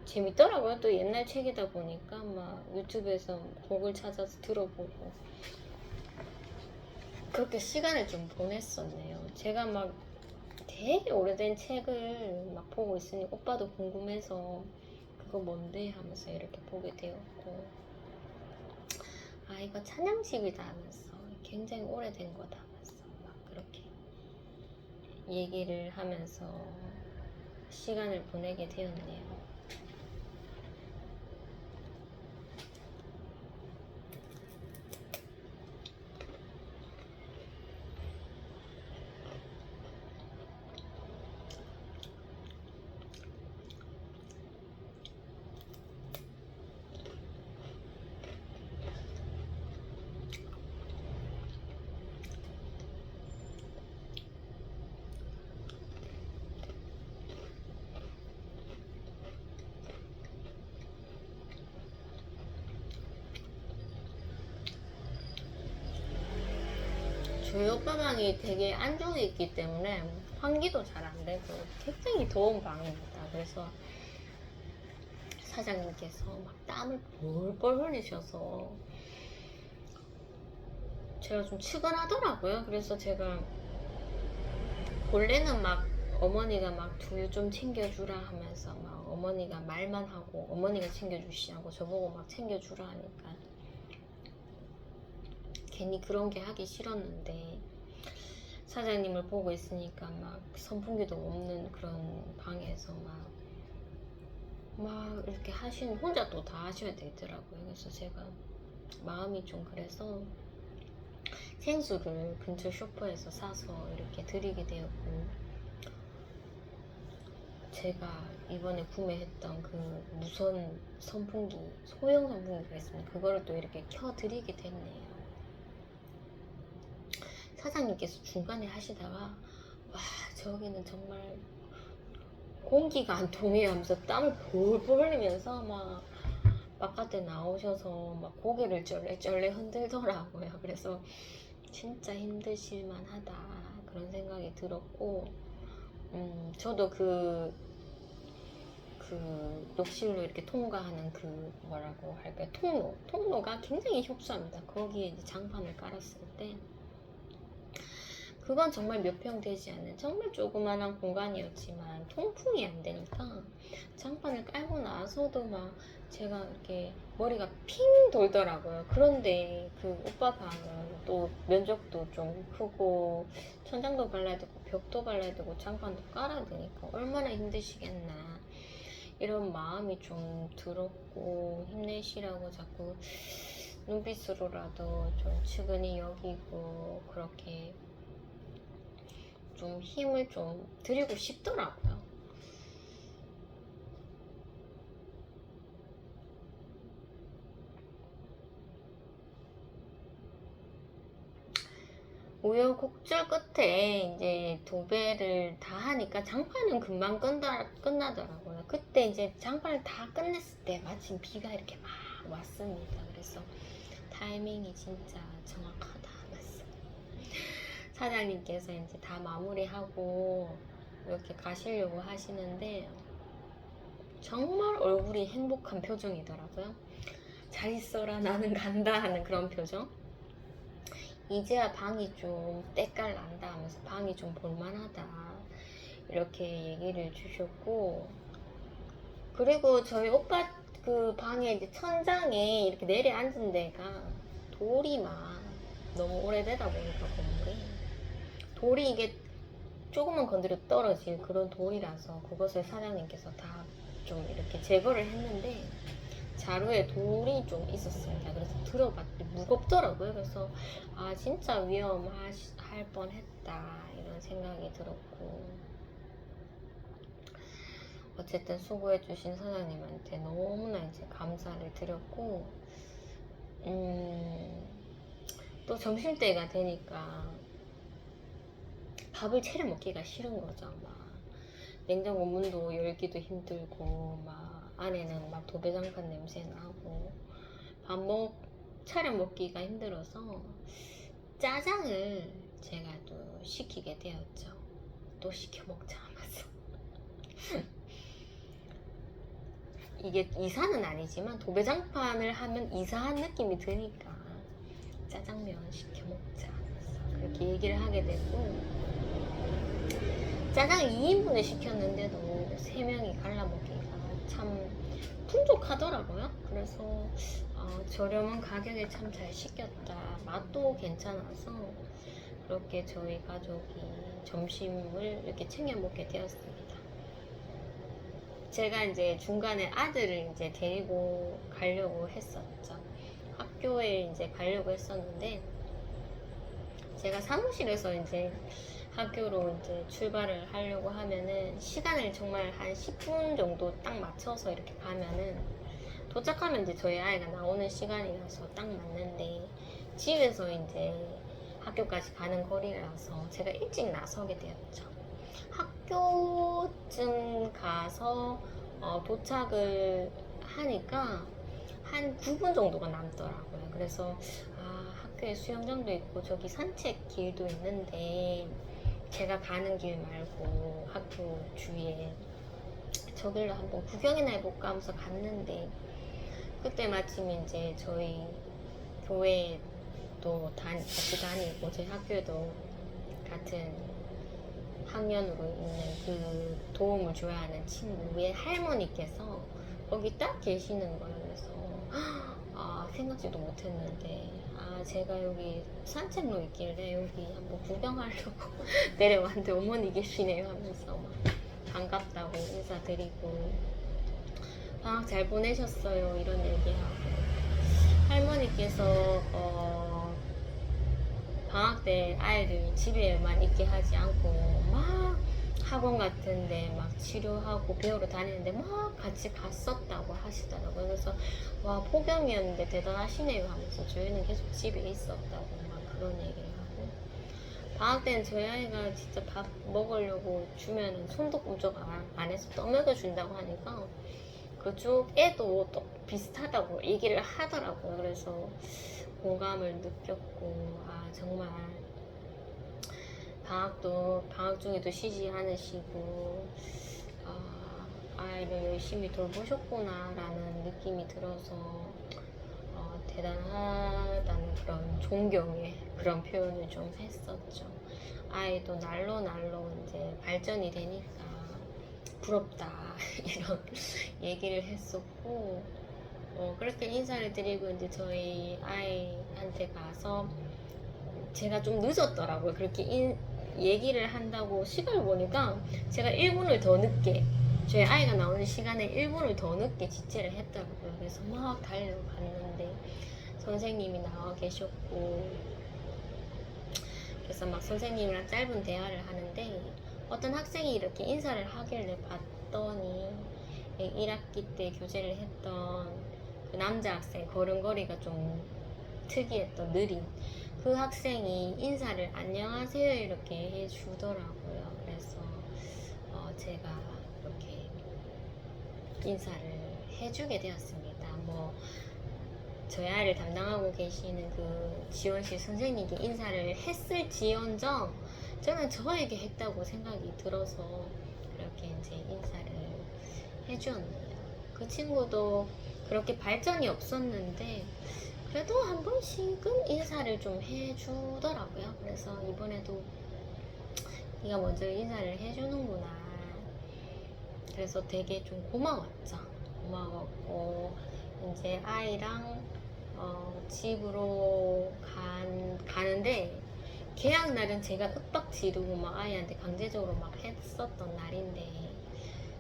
재밌더라고요. 또 옛날 책이다 보니까 막 유튜브에서 곡을 찾아서 들어보고 그렇게 시간을 좀 보냈었네요. 제가 막 되게 오래된 책을 막 보고 있으니 오빠도 궁금해서 그거 뭔데 하면서 이렇게 보게 되었고, 아 이거 찬양집이다 하면서 굉장히 오래된 거다 하면서 막 그렇게 얘기를 하면서 시간을 보내게 되었네요. 저희 오빠 방이 되게 안쪽에 있기 때문에 환기도 잘 안 되고 굉장히 더운 방입니다. 그래서 사장님께서 막 땀을 뻘뻘 흘리셔서 제가 좀 측은하더라고요. 그래서 제가 원래는 막 어머니가 막 두유 좀 챙겨주라 하면서 막 어머니가 말만 하고 어머니가 챙겨주시지 않고 저보고 막 챙겨주라 하니까 괜히 그런 게 하기 싫었는데, 사장님을 보고 있으니까 막 선풍기도 없는 그런 방에서 막 이렇게 혼자 또 다 하셔야 되더라고요. 그래서 제가 마음이 좀 그래서 생수를 근처 슈퍼에서 사서 이렇게 드리게 되었고, 제가 이번에 구매했던 그 무선 선풍기, 소형 선풍기가 있습니다. 그거를 또 이렇게 켜드리게 됐네요. 사장님께서 중간에 하시다가 와 저기는 정말 공기가 안 통해요 하면서 땀을 볼볼 흘리면서 막 바깥에 나오셔서 막 고개를 쩔레쩔레 흔들더라고요. 그래서 진짜 힘드실만 하다 그런 생각이 들었고, 저도 그 욕실로 이렇게 통과하는 그 뭐라고 할까요, 통로가 굉장히 협소합니다. 거기에 이제 장판을 깔았을 때 그건 정말 몇 평 되지 않는 정말 조그만한 공간이었지만 통풍이 안 되니까 장판을 깔고 나서도 막 제가 이렇게 머리가 핑 돌더라고요. 그런데 그 오빠 방은 또 면적도 좀 크고 천장도 발라야 되고 벽도 발라야 되고 장판도 깔아야 되니까 얼마나 힘드시겠나 이런 마음이 좀 들었고, 힘내시라고 자꾸 눈빛으로라도 좀 측은히 여기고 그렇게 좀 힘을 좀 드리고 싶더라고요. 우여곡절 끝에 이제 도배를 다 하니까 장판은 금방 끝나더라고요. 그때 이제 장판을 다 끝냈을 때 마침 비가 이렇게 막 왔습니다. 그래서 타이밍이 진짜 정확하다 하면서 사장님께서 이제 다 마무리하고 이렇게 가시려고 하시는데 정말 얼굴이 행복한 표정이더라고요. 잘 있어라 나는 간다 하는 그런 표정. 이제야 방이 좀 때깔 난다 하면서 방이 좀 볼만하다 이렇게 얘기를 주셨고, 그리고 저희 오빠 그 방에 이제 천장에 이렇게 내려앉은 데가 돌이 막 너무 오래되다 보니까 건물이 돌이 이게 조금만 건드려 떨어질 그런 돌이라서 그것을 사장님께서 다 좀 이렇게 제거를 했는데, 자루에 돌이 좀 있었습니다. 그래서 들어봤더니 무겁더라고요. 그래서 아 진짜 위험할 뻔했다 이런 생각이 들었고, 어쨌든 수고해주신 사장님한테 너무나 이제 감사를 드렸고, 또 점심때가 되니까 밥을 차려 먹기가 싫은 거죠. 막 냉장고 문도 열기도 힘들고, 막 안에는 막 도배장판 냄새 나고, 차려 먹기가 힘들어서 짜장을 제가 또 시키게 되었죠. 또 시켜 먹자 하면서. 이게 이사는 아니지만 도배장판을 하면 이사한 느낌이 드니까 짜장면 시켜 먹자 하면서 그렇게 얘기를 하게 되고, 짜장 2인분을 시켰는데도 3명이 갈라 먹기가 참 풍족하더라고요. 그래서 저렴한 가격에 참 잘 시켰다, 맛도 괜찮아서 그렇게 저희 가족이 점심을 이렇게 챙겨 먹게 되었습니다. 제가 이제 중간에 아들을 이제 데리고 가려고 했었죠. 학교에 이제 가려고 했었는데, 제가 사무실에서 이제 학교로 이제 출발을 하려고 하면은 시간을 정말 한 10분 정도 딱 맞춰서 이렇게 가면은 도착하면 이제 저희 아이가 나오는 시간이라서 딱 맞는데, 집에서 이제 학교까지 가는 거리라서 제가 일찍 나서게 되었죠. 학교쯤 가서 도착을 하니까 한 9분 정도가 남더라고요. 그래서 학교에 수영장도 있고 저기 산책 길도 있는데 제가 가는 길 말고 학교 주위에 저길로 한번 구경이나 해볼까 하면서 갔는데, 그때 마침 이제 저희 교회도 같이 다니고 저희 학교에도 같은 학년으로 있는 그 도움을 줘야 하는 친구의 할머니께서 거기 딱 계시는 거예요. 그래서 생각지도 못했는데 제가 여기 산책로 있길래 여기 한번 구경하려고 내려왔는데 어머니 계시네요 하면서 막 반갑다고 인사드리고, 방학 잘 보내셨어요 이런 얘기하고, 할머니께서 방학 때 아이를 집에만 있게 하지 않고 막 학원 같은데 막 치료하고 배우러 다니는데 막 같이 갔었다고 하시더라고요. 그래서 와, 폭염이었는데 대단하시네요 하면서 저희는 계속 집에 있었다고 막 그런 얘기를 하고, 방학 때는 저희 아이가 진짜 밥 먹으려고 주면은 손도 꼼짝 안 해서 떠먹여 준다고 하니까 그쪽 애도 또 비슷하다고 얘기를 하더라고요. 그래서 공감을 느꼈고, 정말 방학 중에도 쉬지 않으시고 아이를 열심히 돌보셨구나 라는 느낌이 들어서 대단하다는 그런 존경의 그런 표현을 좀 했었죠. 아이도 날로 이제 발전이 되니까 부럽다 이런 얘기를 했었고, 그렇게 인사를 드리고 이제 저희 아이한테 가서 제가 좀 늦었더라고요. 그렇게 얘기를 한다고 시간을 보니까 제가 1분을 더 늦게, 저희 아이가 나오는 시간에 1분을 더 늦게 지체를 했더라고요. 그래서 막 달려갔는데 선생님이 나와 계셨고, 그래서 막 선생님이랑 짧은 대화를 하는데 어떤 학생이 이렇게 인사를 하길래 봤더니 1학기 때 교제를 했던 그 남자 학생, 걸음걸이가 좀 특이했던 느린 그 학생이 인사를 안녕하세요 이렇게 해주더라고요. 그래서 제가 이렇게 인사를 해주게 되었습니다. 저희 아이를 담당하고 계시는 그 지원실 선생님께 인사를 했을지언정 저는 저에게 했다고 생각이 들어서 그렇게 이제 인사를 해주었네요. 그 친구도 그렇게 발전이 없었는데 그래도 한 번씩은 인사를 좀 해주더라고요. 그래서 이번에도 네가 먼저 인사를 해주는구나. 그래서 되게 좀 고마웠죠. 고마웠고, 이제 아이랑 집으로 가는데, 개학 날은 제가 윽박 지르고 막 아이한테 강제적으로 막 했었던 날인데,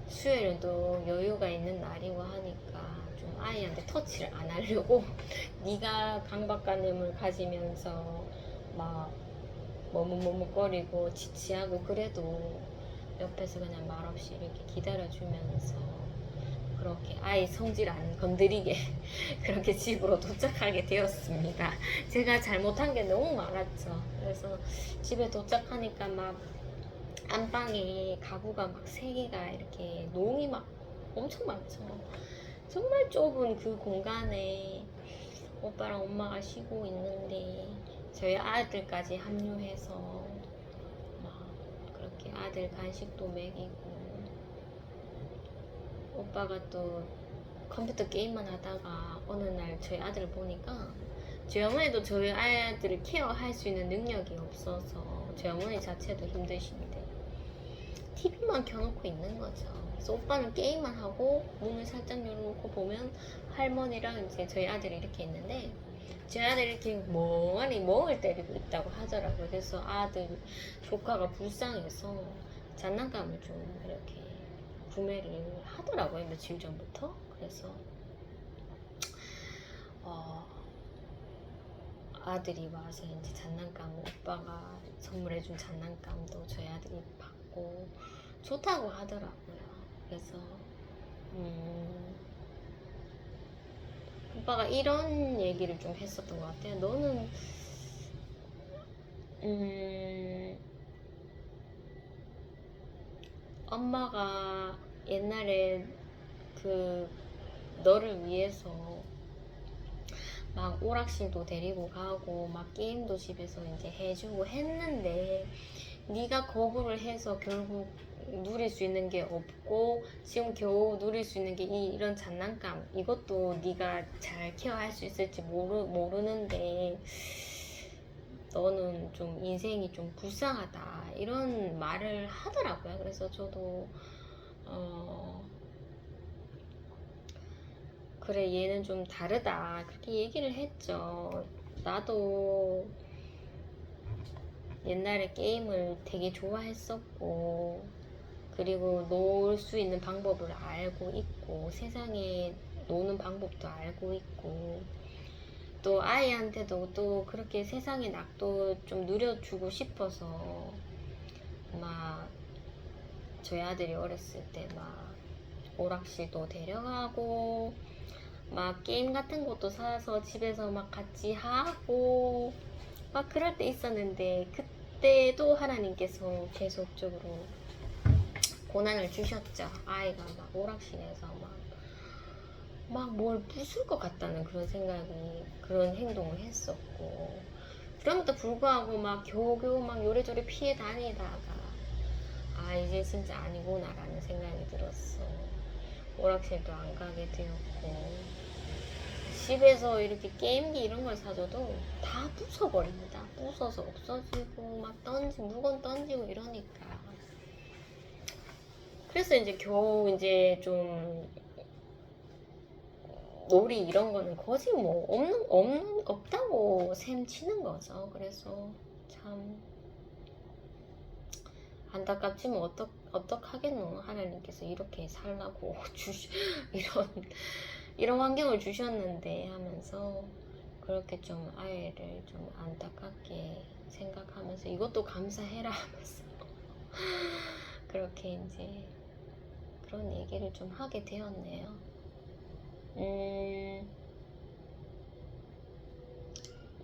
수요일은 또 여유가 있는 날이고 하니까 좀 아이한테 터치를 안 하려고 네가 강박관념을 가지면서 막 머뭇머뭇거리고 지치하고 그래도 옆에서 그냥 말없이 이렇게 기다려주면서 그렇게 아이 성질 안 건드리게 그렇게 집으로 도착하게 되었습니다. 제가 잘못한 게 너무 많았죠. 그래서 집에 도착하니까 막 안방에 가구가 막 3개가 이렇게 농이 막 엄청 많죠. 정말 좁은 그 공간에 오빠랑 엄마가 쉬고 있는데 저희 아들까지 합류해서 막 그렇게 아들 간식도 먹이고 오빠가 또 컴퓨터 게임만 하다가 어느 날 저희 아들을 보니까 저희 어머니도 저희 아들을 케어할 수 있는 능력이 없어서 저희 어머니 자체도 힘드신데 TV만 켜놓고 있는 거죠. 그래서 오빠는 게임만 하고 문을 살짝 열어놓고 보면 할머니랑 이제 저희 아들이 이렇게 있는데 저희 아들이 이렇게 멍하니 멍을 때리고 있다고 하더라고요. 그래서 아들 조카가 불쌍해서 장난감을 좀 이렇게 구매를 하더라고요. 며칠 전부터. 그래서 아들이 와서 이제 장난감 오빠가 선물해준 장난감도 저희 아들이 받고 좋다고 하더라고요. 그래서 오빠가 이런 얘기를 좀 했었던 것 같아요. 너는 엄마가 옛날에 그 너를 위해서 막 오락실도 데리고 가고 막 게임도 집에서 이제 해주고 했는데 네가 거부를 해서 결국 누릴 수 있는 게 없고 지금 겨우 누릴 수 있는 게 이런 장난감 이것도 네가 잘 케어할 수 있을지 모르는데 너는 좀 인생이 좀 불쌍하다 이런 말을 하더라고요. 그래서 저도 그래 얘는 좀 다르다 그렇게 얘기를 했죠. 나도 옛날에 게임을 되게 좋아했었고 그리고 놀 수 있는 방법을 알고 있고 세상에 노는 방법도 알고 있고 또 아이한테도 또 그렇게 세상의 낙도 좀 누려주고 싶어서 막 저희 아들이 어렸을 때 막 오락실도 데려가고 막 게임 같은 것도 사서 집에서 막 같이 하고 막 그럴 때 있었는데 그때도 하나님께서 계속적으로 고난을 주셨죠. 아이가 막 오락실에서 막 뭘 부술 것 같다는 그런 생각이 그런 행동을 했었고 그럼에도 불구하고 막 겨우겨우 막 요래저래 피해 다니다가 아 이제 진짜 아니구나 라는 생각이 들었어. 오락실도 안 가게 되었고 집에서 이렇게 게임기 이런 걸 사줘도 다 부숴버립니다. 부숴서 없어지고 막 물건 던지고 이러니까 그래서 이제 겨우 이제 좀 놀이 이런 거는 거의 뭐 없다고 셈 치는 거죠. 그래서 참 안타깝지 뭐 어떡하겠노. 하나님께서 이렇게 살라고 이런 환경을 주셨는데 하면서 그렇게 좀 아이를 좀 안타깝게 생각하면서 이것도 감사해라 하면서 그렇게 이제 그런 얘기를 좀 하게 되었네요.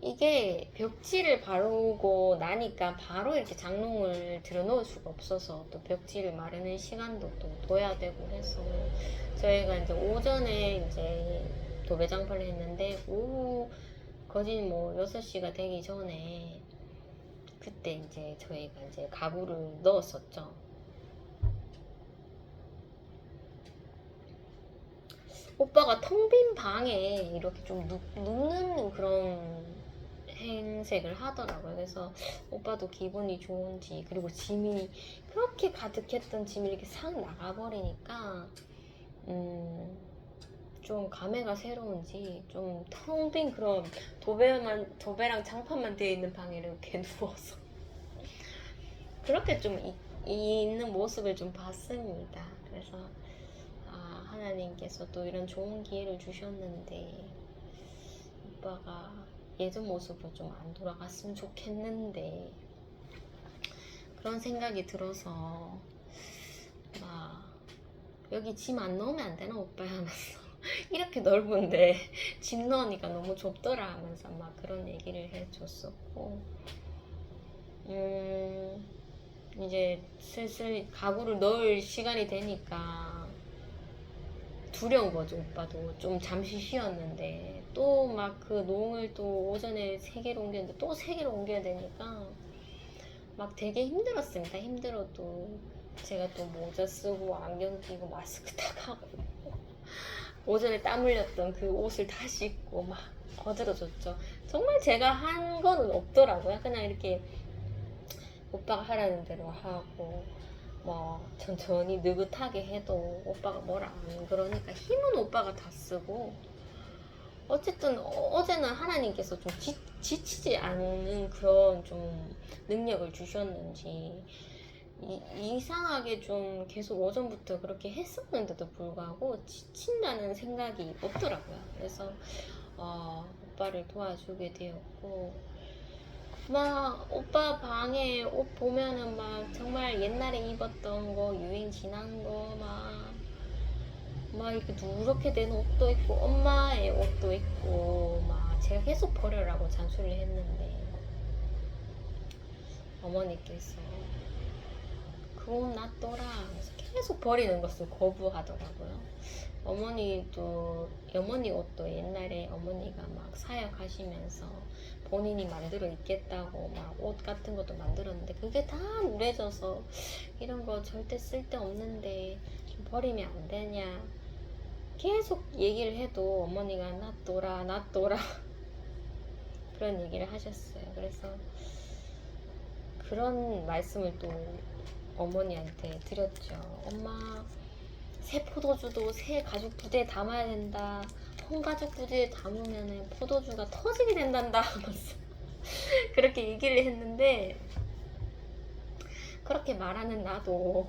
이게 벽지를 바르고 나니까 바로 이렇게 장롱을 들어놓을 수가 없어서 또 벽지를 마르는 시간도 또 둬야 되고 해서 저희가 이제 오전에 이제 도배장판을 했는데 오후 거진 뭐 6시가 되기 전에 그때 이제 저희가 이제 가구를 넣었었죠. 오빠가 텅 빈 방에 이렇게 좀 눕는 그런 행색을 하더라고요. 그래서 오빠도 기분이 좋은지 그리고 짐이 그렇게 가득했던 짐이 이렇게 싹 나가버리니까 좀 감회가 새로운지 좀 텅 빈 그런 도배랑 장판만 되어 있는 방에 이렇게 누워서 그렇게 좀 있는 모습을 좀 봤습니다. 그래서 하나님께서 또 이런 좋은 기회를 주셨는데 오빠가 예전 모습으로 좀 안 돌아갔으면 좋겠는데 그런 생각이 들어서 막 여기 짐 안 넣으면 안 되나 오빠 하면서 이렇게 넓은데 짐 넣으니까 너무 좁더라 하면서 막 그런 얘기를 해줬었고 이제 슬슬 가구를 넣을 시간이 되니까 두려운 거죠. 오빠도 좀 잠시 쉬었는데 또 막 그 농을 또 오전에 3개를 옮겼는데 또 3개를 옮겨야 되니까 막 되게 힘들었습니다. 힘들어도 제가 또 모자 쓰고 안경 끼고 마스크 딱 하고 오전에 땀 흘렸던 그 옷을 다시 입고 막 거들어줬죠. 정말 제가 한 거는 없더라고요. 그냥 이렇게 오빠가 하라는 대로 하고 뭐 천천히 느긋하게 해도 오빠가 뭐라 안 그러니까 힘은 오빠가 다 쓰고 어쨌든 어제는 하나님께서 좀 지치지 않는 그런 좀 능력을 주셨는지 이상하게 좀 계속 오전부터 그렇게 했었는데도 불구하고 지친다는 생각이 없더라고요. 그래서 오빠를 도와주게 되었고 막 오빠 방에 옷 보면은 막 정말 옛날에 입었던 거 유행 지난 거 막 이렇게 누렇게 된 옷도 있고 엄마의 옷도 있고 막 제가 계속 버려라고 잔소리를 했는데 어머니께서 그 옷 놔둬라 하면서 계속 버리는 것을 거부하더라고요. 어머니 옷도 옛날에 어머니가 막 사역하시면서 본인이 만들어 입겠다고 막 옷 같은 것도 만들었는데 그게 다 누래져서 이런 거 절대 쓸데없는데 좀 버리면 안 되냐 계속 얘기를 해도 어머니가 놔둬라 그런 얘기를 하셨어요. 그래서 그런 말씀을 또 어머니한테 드렸죠. 엄마 새 포도주도 새 가죽 부대에 담아야 된다. 홍가죽 부대에 담으면 포도주가 터지게 된단다 하면서 그렇게 얘기를 했는데 그렇게 말하는 나도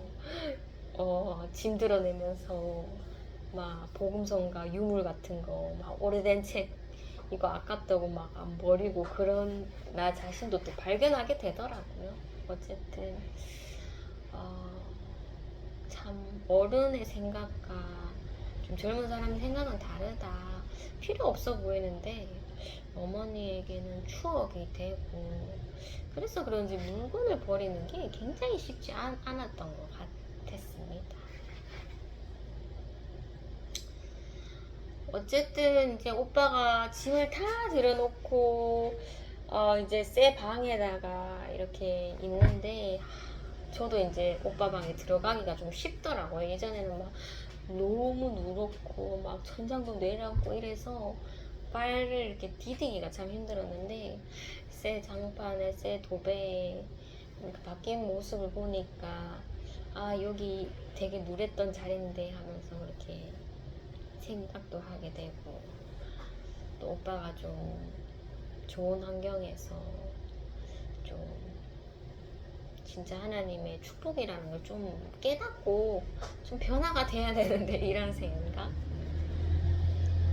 짐 드러내면서 막 복음성가 유물 같은 거 막 오래된 책 이거 아깝다고 막 안 버리고 그런 나 자신도 또 발견하게 되더라고요. 어쨌든 참 어른의 생각과 좀 젊은 사람의 생각은 다르다. 필요 없어 보이는데 어머니에게는 추억이 되고 그래서 그런지 물건을 버리는 게 굉장히 쉽지 않았던 것 같았습니다. 어쨌든 이제 오빠가 짐을 다 들여놓고 이제 새 방에다가 이렇게 있는데 저도 이제 오빠 방에 들어가기가 좀 쉽더라고요. 예전에는 막 너무 누렇고 막 천장도 내려앉고 이래서 발을 이렇게 디디기가 참 힘들었는데 새 장판에 새 도배에 바뀐 모습을 보니까 여기 되게 누랬던 자리인데 하면서 그렇게 생각도 하게 되고 또 오빠가 좀 좋은 환경에서 좀 진짜 하나님의 축복이라는 걸 좀 깨닫고 좀 변화가 돼야 되는데 이런 생각.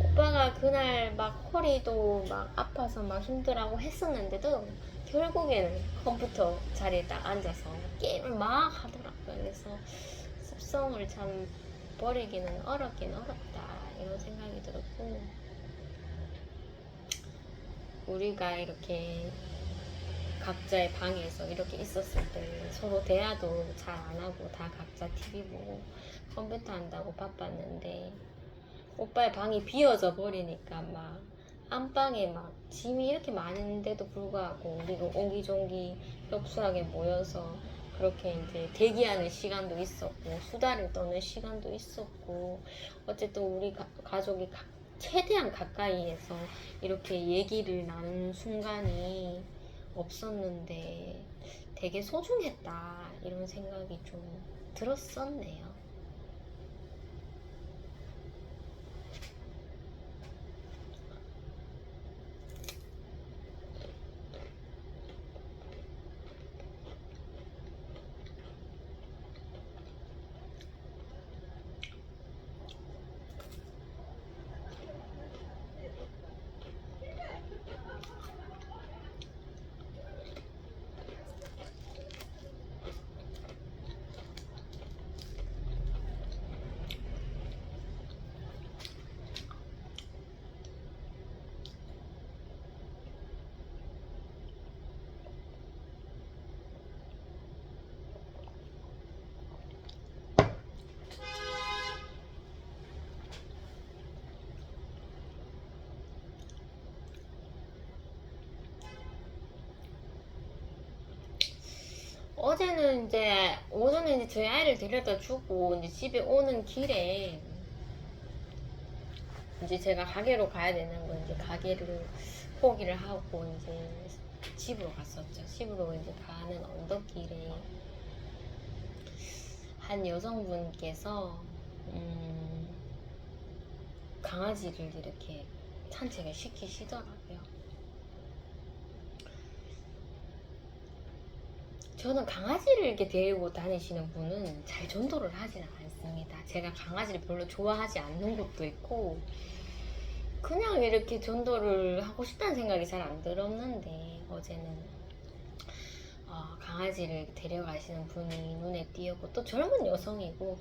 오빠가 그날 막 허리도 막 아파서 막 힘들어하고 했었는데도 결국에는 컴퓨터 자리에 딱 앉아서 게임을 막 하더라고요. 그래서 습성을 참 버리기는 어렵긴 어렵다 이런 생각이 들었고 우리가 이렇게 각자의 방에서 이렇게 있었을 때 서로 대화도 잘 안 하고 다 각자 TV 보고 컴퓨터 한다고 바빴는데 오빠의 방이 비어져 버리니까 막 안방에 막 짐이 이렇게 많은데도 불구하고 우리가 옹기종기 협소하게 모여서 그렇게 이제 대기하는 시간도 있었고 수다를 떠는 시간도 있었고 어쨌든 우리 가족이 최대한 가까이에서 이렇게 얘기를 나누는 순간이 없었는데 되게 소중했다 이런 생각이 좀 들었었네요. 어제는 이제 오전에 이제 저희 아이를 데려다 주고 이제 집에 오는 길에 이제 제가 가게로 가야 되는 거 이제 가게를 포기를 하고 이제 집으로 갔었죠. 집으로 이제 가는 언덕길에 한 여성분께서 강아지를 이렇게 산책을 시키시더라고요. 저는 강아지를 이렇게 데리고 다니시는 분은 잘 전도를 하지는 않습니다. 제가 강아지를 별로 좋아하지 않는 것도 있고 그냥 이렇게 전도를 하고 싶다는 생각이 잘 안 들었는데 어제는 강아지를 데려가시는 분이 눈에 띄었고 또 젊은 여성이고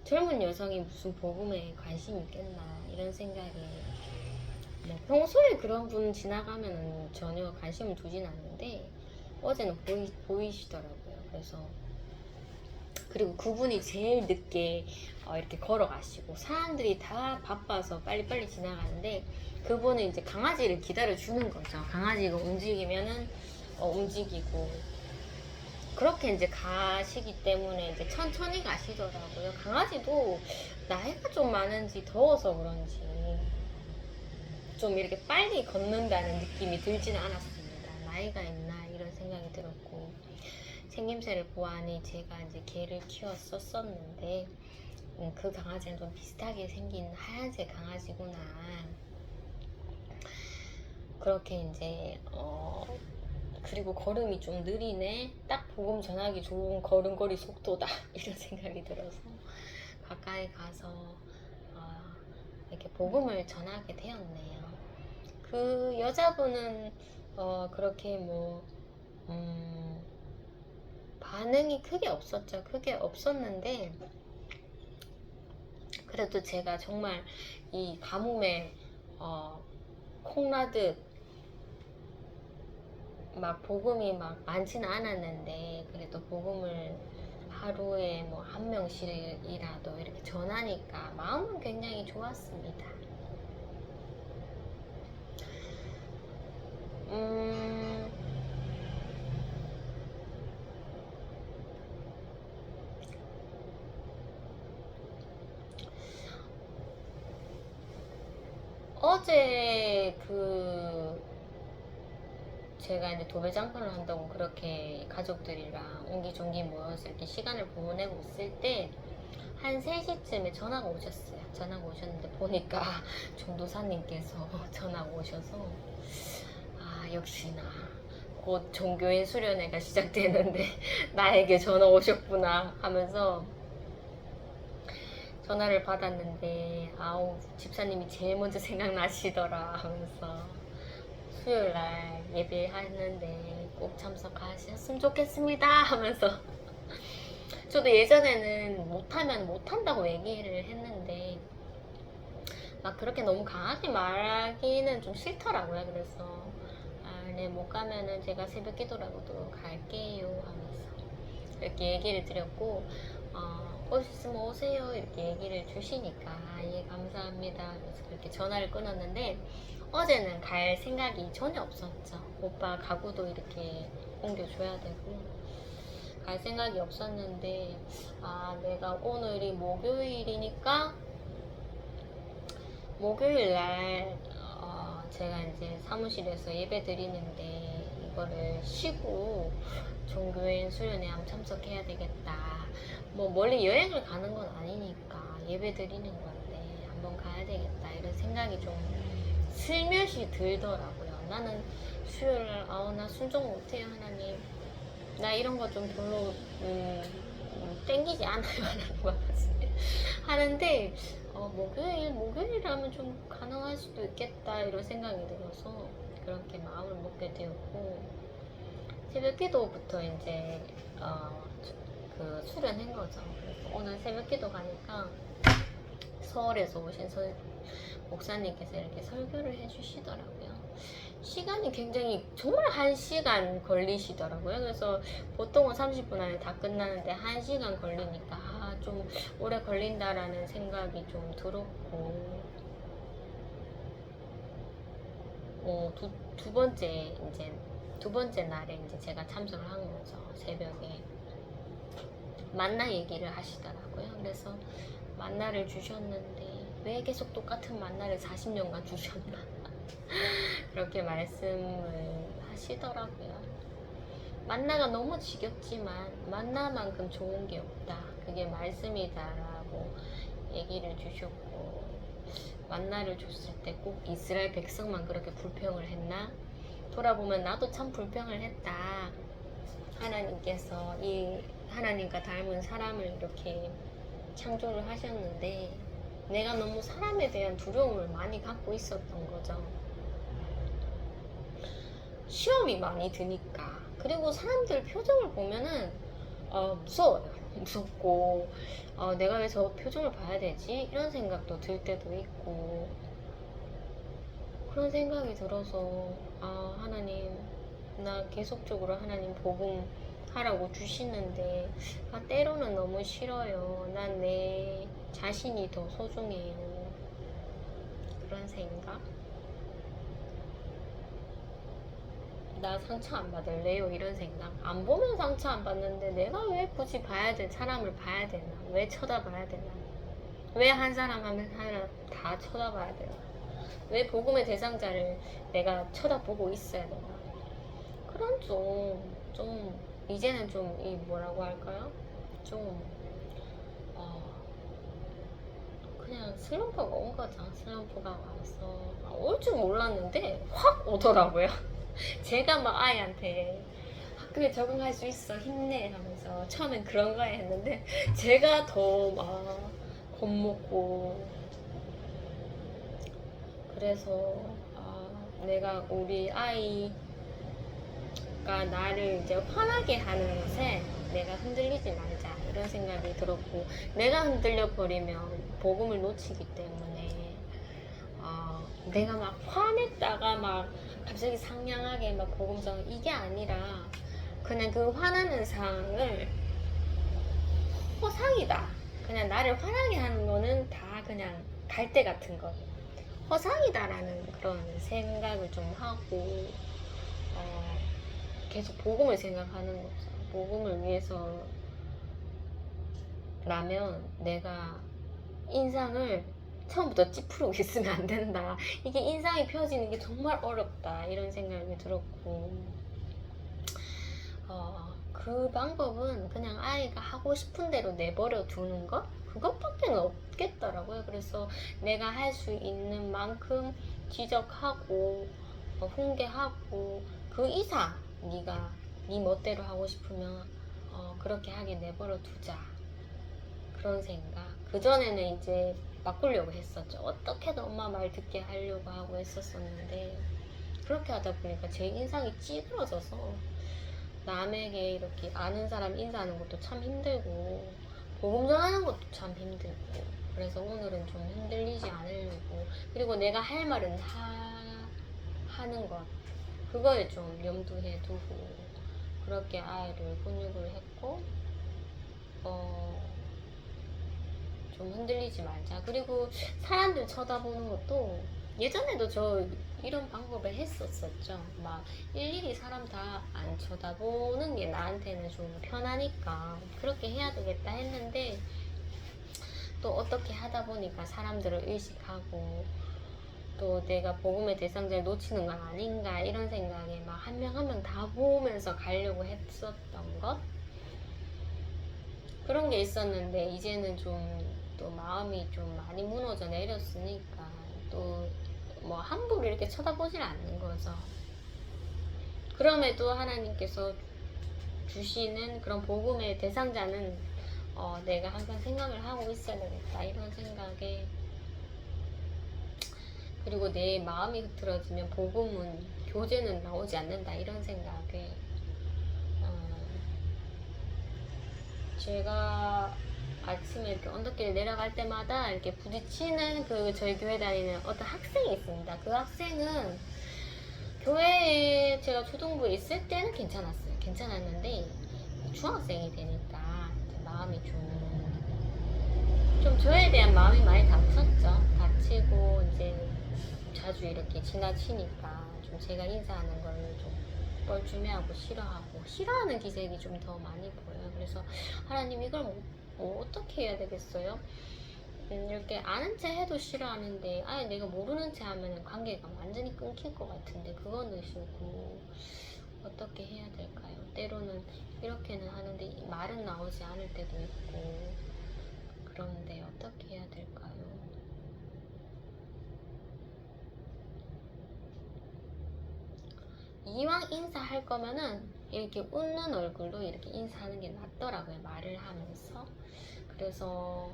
젊은 여성이 무슨 복음에 관심이 있겠나 이런 생각에 뭐 평소에 그런 분 지나가면은 전혀 관심을 두진 않는데 어제는 보이시더라고요. 그래서 그리고 그분이 제일 늦게 이렇게 걸어가시고 사람들이 다 바빠서 빨리빨리 지나가는데 그분은 이제 강아지를 기다려 주는 거죠. 강아지가 움직이면은 움직이고 그렇게 이제 가시기 때문에 이제 천천히 가시더라고요. 강아지도 나이가 좀 많은지 더워서 그런지 좀 이렇게 빨리 걷는다는 느낌이 들지는 않았습니다. 나이가 있나 이런 생각이 들었고 생김새를 보아하니 제가 이제 개를 키웠었는데 그 강아지는 좀 비슷하게 생긴 하얀색 강아지구나. 그렇게 이제 그리고 걸음이 좀 느리네. 딱 복음 전하기 좋은 걸음걸이 속도다. 이런 생각이 들어서 가까이 가서 이렇게 복음을 전하게 되었네요. 그 여자분은 그렇게 뭐 반응이 크게 없었죠. 크게 없었는데 그래도 제가 정말 이 가뭄에 콩나듯 막 복음이 막 많지는 않았는데 그래도 복음을 하루에 뭐 한 명씩이라도 이렇게 전하니까 마음은 굉장히 좋았습니다. 어제 제가 이제 도배장터를 한다고 그렇게 가족들이랑 옹기종기 모여서 이렇게 시간을 보내고 있을 때 한 3시쯤에 전화가 오셨어요. 전화가 오셨는데 보니까 전도사님께서 전화가 오셔서 역시나 곧 종교인 수련회가 시작되는데 나에게 전화 오셨구나 하면서 전화를 받았는데 집사님이 제일 먼저 생각나시더라 하면서 수요일날 예배하는데 꼭 참석하셨으면 좋겠습니다 하면서 저도 예전에는 못하면 못한다고 얘기를 했는데 막 그렇게 너무 강하게 말하기는 좀 싫더라고요. 그래서 네, 못 가면은 제가 새벽 기도라고도 갈게요 하면서 이렇게 얘기를 드렸고 오실 수 있으면 오세요 이렇게 얘기를 주시니까 예 감사합니다 그래서 그렇게 전화를 끊었는데 어제는 갈 생각이 전혀 없었죠. 오빠 가구도 이렇게 옮겨줘야 되고 갈 생각이 없었는데 내가 오늘이 목요일이니까 목요일날 제가 이제 사무실에서 예배 드리는데 이거를 쉬고 종교인 수련회 한번 참석해야 되겠다. 뭐 멀리 여행을 가는 건 아니니까 예배 드리는 건데 한번 가야 되겠다 이런 생각이 좀 슬며시 들더라고요. 나는 수요일날 나 순종 못해요 하나님. 나 이런 거 좀 별로 땡기지 않아요 하나님 하는데 목요일이라면 좀 가능할 수도 있겠다 이런 생각이 들어서 그렇게 마음을 먹게 되었고 새벽 기도부터 이제 수련한 거죠. 그래서 오늘 새벽 기도 가니까 서울에서 오신 목사님께서 이렇게 설교를 해주시더라고요. 시간이 굉장히 정말 1시간 걸리시더라고요. 그래서 보통은 30분 안에 다 끝나는데 1시간 걸리니까 좀 오래 걸린다라는 생각이 좀 들었고 두 번째 이제 두 번째 날에 이제 제가 참석을 한 거죠. 새벽에 만나 얘기를 하시더라고요. 그래서 만나를 주셨는데 왜 계속 똑같은 만나를 40년간 주셨나 그렇게 말씀을 하시더라고요. 만나가 너무 지겹지만 만나만큼 좋은 게 없다. 그게 말씀이다라고 얘기를 주셨고, 만나를 줬을 때 꼭 이스라엘 백성만 그렇게 불평을 했나? 돌아보면 나도 참 불평을 했다. 하나님께서 이 하나님과 닮은 사람을 이렇게 창조를 하셨는데 내가 너무 사람에 대한 두려움을 많이 갖고 있었던 거죠. 시험이 많이 드니까. 그리고 사람들 표정을 보면은 무서워요. 무섭고 내가 왜 저 표정을 봐야 되지? 이런 생각도 들 때도 있고, 그런 생각이 들어서 하나님, 나 계속적으로 하나님 복음 하라고 주시는데 때로는 너무 싫어요. 난 내 자신이 더 소중해요. 그런 생각. 나 상처 안 받을래요? 이런 생각. 안 보면 상처 안 받는데 내가 왜 굳이 사람을 봐야 되나? 왜 쳐다봐야 되나? 왜 한 사람 하면 사람 다 쳐다봐야 되나? 왜 복음의 대상자를 내가 쳐다보고 있어야 되나? 그런 이제는 좀 이 뭐라고 할까요? 좀 그냥 슬럼프가 온 거죠. 슬럼프가 와서 올 줄 몰랐는데 확 오더라고요. 제가 막 아이한테 학교에 적응할 수 있어, 힘내 하면서 처음엔 그런 거야 했는데 제가 더 막 겁먹고, 그래서 내가 우리 아이가 나를 이제 화나게 하는 것에 내가 흔들리지 말자 이런 생각이 들었고, 내가 흔들려 버리면 복음을 놓치기 때문에 내가 막 화냈다가 막 갑자기 상냥하게 막 복음 전 이게 아니라 그냥 그 화나는 상을 허상이다. 그냥 나를 화나게 하는 거는 다 그냥 갈대 같은 거, 허상이다라는 그런 생각을 좀 하고 계속 복음을 생각하는 거죠. 복음을 위해서라면 내가 인상을 처음부터 찌푸르고 있으면 안 된다. 이게 인상이 펴지는 게 정말 어렵다. 이런 생각이 들었고, 그 방법은 그냥 아이가 하고 싶은 대로 내버려 두는 것? 그것밖에 없겠더라고요. 그래서 내가 할 수 있는 만큼 지적하고 훈계하고 그 이상 네가 네 멋대로 하고 싶으면 그렇게 하게 내버려 두자. 그런 생각. 그전에는 이제 바꾸려고 했었죠. 어떻게든 엄마 말 듣게 하려고 하고 했었었는데, 그렇게 하다 보니까 제 인상이 찌그러져서 남에게 이렇게 아는 사람 인사하는 것도 참 힘들고 복음 전하는 것도 참 힘들고, 그래서 오늘은 좀 흔들리지 않으려고, 그리고 내가 할 말은 하는 것, 그거에 좀 염두에 두고 그렇게 아이를 훈육을 했고, 좀 흔들리지 말자. 그리고 사람들 쳐다보는 것도 예전에도 저 이런 방법을 했었었죠. 막 일일이 사람 다 안 쳐다보는 게 나한테는 좀 편하니까 그렇게 해야 되겠다 했는데, 또 어떻게 하다 보니까 사람들을 의식하고 또 내가 복음의 대상자를 놓치는 건 아닌가 이런 생각에 막 한 명 한 명 다 보면서 가려고 했었던 것, 그런 게 있었는데 이제는 좀 또 마음이 좀 많이 무너져 내렸으니까 또 뭐 함부로 이렇게 쳐다보질 않는 거죠. 그럼에도 하나님께서 주시는 그런 복음의 대상자는 내가 항상 생각을 하고 있어야 되겠다 이런 생각에, 그리고 내 마음이 흐트러지면 복음은 교제는 나오지 않는다 이런 생각에 제가 아침에 이렇게 언덕길 내려갈 때마다 이렇게 부딪히는 저희 교회 다니는 어떤 학생이 있습니다. 그 학생은 교회에 제가 초등부에 있을 때는 괜찮았는데 중학생이 되니까 마음이 좀 저에 대한 마음이 많이 다쳤죠. 다치고 이제 자주 이렇게 지나치니까 좀 제가 인사하는 걸 좀 뻘쭘해하고 싫어하는 기색이 좀 더 많이 보여요. 그래서 하나님 이걸 어떻게 해야 되겠어요? 이렇게 아는 체 해도 싫어하는데 아예 내가 모르는 체 하면 관계가 완전히 끊길 것 같은데 그거는 싫고 어떻게 해야 될까요? 때로는 이렇게는 하는데 말은 나오지 않을 때도 있고 그런데 어떻게 해야 될까요? 이왕 인사할 거면은 이렇게 웃는 얼굴로 이렇게 인사하는 게 낫더라고요. 말을 하면서. 그래서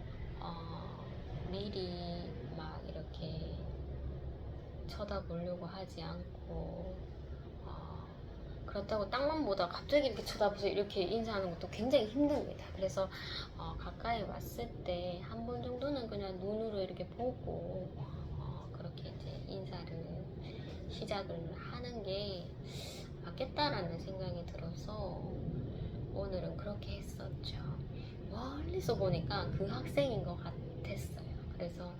미리 막 이렇게 쳐다보려고 하지 않고 그렇다고 땅만 보다 갑자기 이렇게 쳐다보서 이렇게 인사하는 것도 굉장히 힘듭니다. 그래서 가까이 왔을 때 한 번 정도는 그냥 눈으로 이렇게 보고 그렇게 이제 인사를 시작을 하는 게 맞겠다라는 생각이 들어서 오늘은 그렇게 했었죠. 멀리서 보니까 그 학생인 것 같았어요. 그래서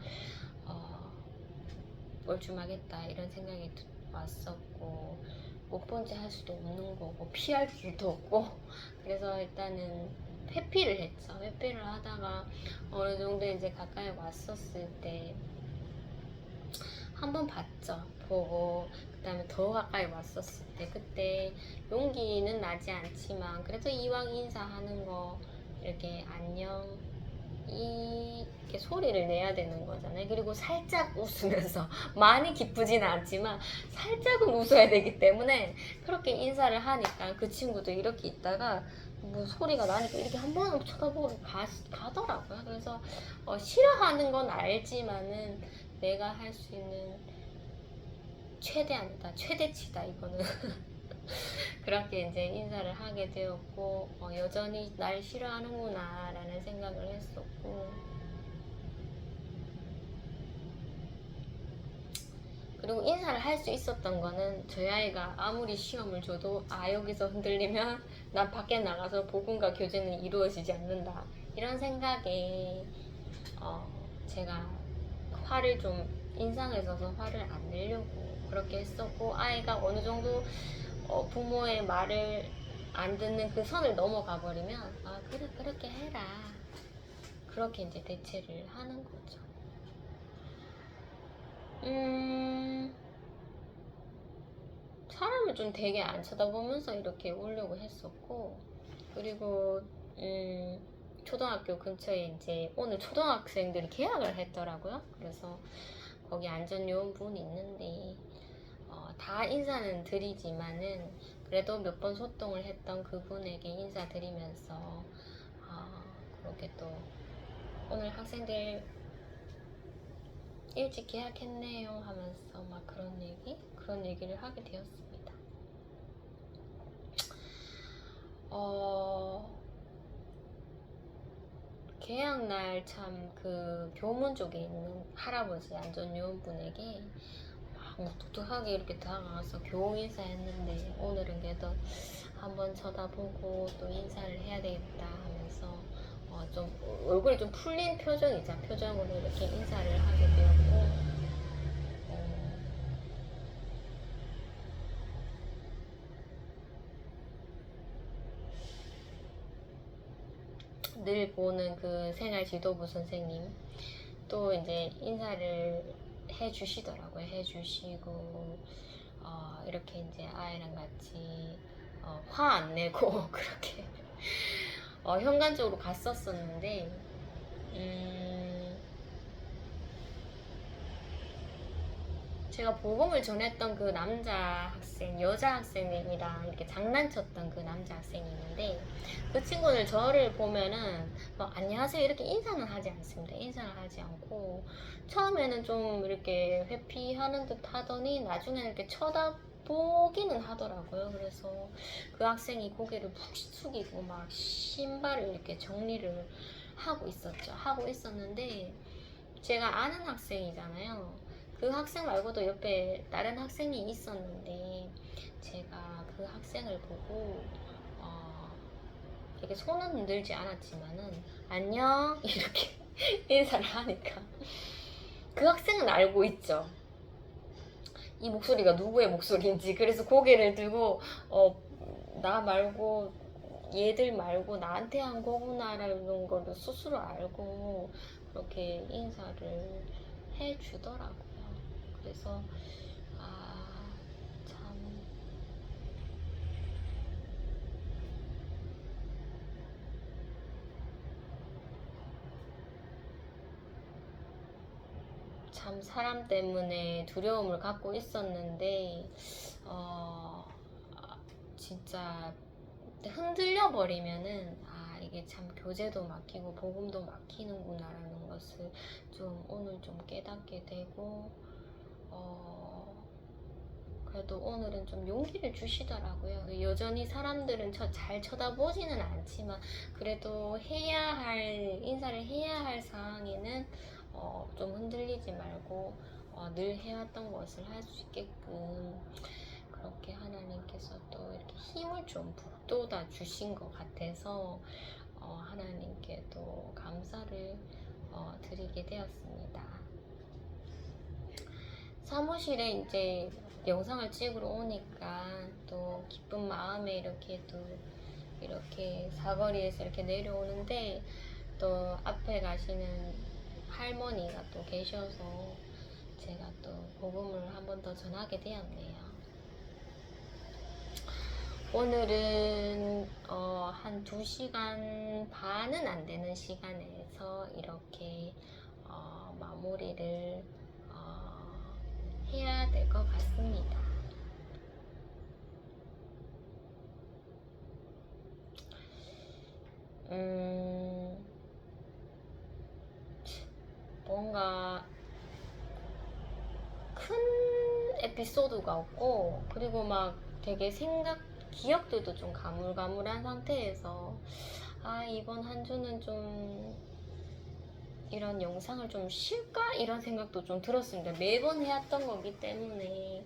뻘쭘하겠다 이런 생각이 왔었고 못 본 지 할 수도 없는 거고 피할 길도 없고 그래서 일단은 회피를 했죠. 회피를 하다가 어느 정도 이제 가까이 왔었을 때 한번 봤죠. 보고 그 다음에 더 가까이 왔었을 때 그때 용기는 나지 않지만 그래도 이왕 인사하는 거 이렇게 안녕 이렇게 소리를 내야 되는 거잖아요. 그리고 살짝 웃으면서 많이 기쁘지는 않지만 살짝은 웃어야 되기 때문에 그렇게 인사를 하니까 그 친구도 이렇게 있다가 뭐 소리가 나니까 이렇게 한 번 쳐다보고 가더라고요. 그래서 싫어하는 건 알지만은 내가 할 수 있는 최대한이다, 최대치다 이거는 그렇게 이제 인사를 하게 되었고 여전히 날 싫어하는구나 라는 생각을 했었고 그리고 인사를 할 수 있었던 거는 저희 아이가 아무리 시험을 줘도 여기서 흔들리면 난 밖에 나가서 복음과 교제는 이루어지지 않는다 이런 생각에 제가 화를 좀 인상에 있어서 화를 안 내려고 그렇게 했었고 아이가 어느 정도 부모의 말을 안 듣는 그 선을 넘어가 버리면 그래 그렇게 해라 그렇게 이제 대체를 하는 거죠. 사람을 좀 되게 안 쳐다보면서 이렇게 오려고 했었고 그리고 초등학교 근처에 이제 오늘 초등학생들이 개학을 했더라고요. 그래서 거기 안전요원분이 있는데 다 인사는 드리지만은 그래도 몇 번 소통을 했던 그분에게 인사드리면서 그렇게 또 오늘 학생들 일찍 개학했네요 하면서 막 그런 얘기를 하게 되었습니다. 개학날 참 그 교문 쪽에 있는 할아버지 안전요원분에게 막 무뚝뚝하게 이렇게 다가가서 교복 인사했는데 오늘은 그래도 한번 쳐다보고 또 인사를 해야 되겠다 하면서 좀 얼굴이 좀 풀린 표정으로 이렇게 인사를 하게 되었고 늘 보는 그 생활 지도부 선생님 또 이제 인사를 해주시더라고요. 해주시고 이렇게 이제 아이랑 같이 화 안 내고 그렇게 현관 쪽으로 갔었었는데 제가 복음을 전했던 그 남자 학생, 여자 학생이랑 이렇게 장난쳤던 그 남자 학생이 있는데 그 친구는 저를 보면은 안녕하세요 이렇게 인사는 하지 않습니다. 인사를 하지 않고 처음에는 좀 이렇게 회피하는 듯 하더니 나중에는 이렇게 쳐다보기는 하더라고요. 그래서 그 학생이 고개를 푹 숙이고 막 신발을 이렇게 정리를 하고 있었는데 제가 아는 학생이잖아요. 그 학생 말고도 옆에 다른 학생이 있었는데 제가 그 학생을 보고 이렇게 손은 흔들지 않았지만은 안녕 이렇게 인사를 하니까 그 학생은 알고 있죠. 이 목소리가 누구의 목소리인지, 그래서 고개를 들고 나 말고 얘들 말고 나한테 한 거구나라는 거를 스스로 알고 그렇게 인사를 해주더라고요. 그래서 참 사람 때문에 두려움을 갖고 있었는데 진짜 흔들려 버리면은 이게 참 교제도 막히고 복음도 막히는구나라는 것을 좀 오늘 좀 깨닫게 되고 그래도 오늘은 좀 용기를 주시더라고요. 여전히 사람들은 잘 쳐다보지는 않지만 그래도 인사를 해야 할 상황에는 좀 흔들리지 말고 늘 해왔던 것을 할 수 있게끔 그렇게 하나님께서 또 이렇게 힘을 좀 북돋아 주신 것 같아서 하나님께도 감사를 드리게 되었습니다. 사무실에 이제 영상을 찍으러 오니까 또 기쁜 마음에 이렇게 사거리에서 이렇게 내려오는데 또 앞에 가시는 할머니가 또 계셔서 제가 또 복음을 한 번 더 전하게 되었네요. 오늘은 한 2시간 반은 안 되는 시간에서 이렇게 마무리를 해야 될 것 같습니다. 뭔가 큰 에피소드가 없고, 그리고 막 되게 기억들도 좀 가물가물한 상태에서 이번 한 주는 좀 이런 영상을 좀 쉴까? 이런 생각도 좀 들었습니다. 매번 해왔던 거기 때문에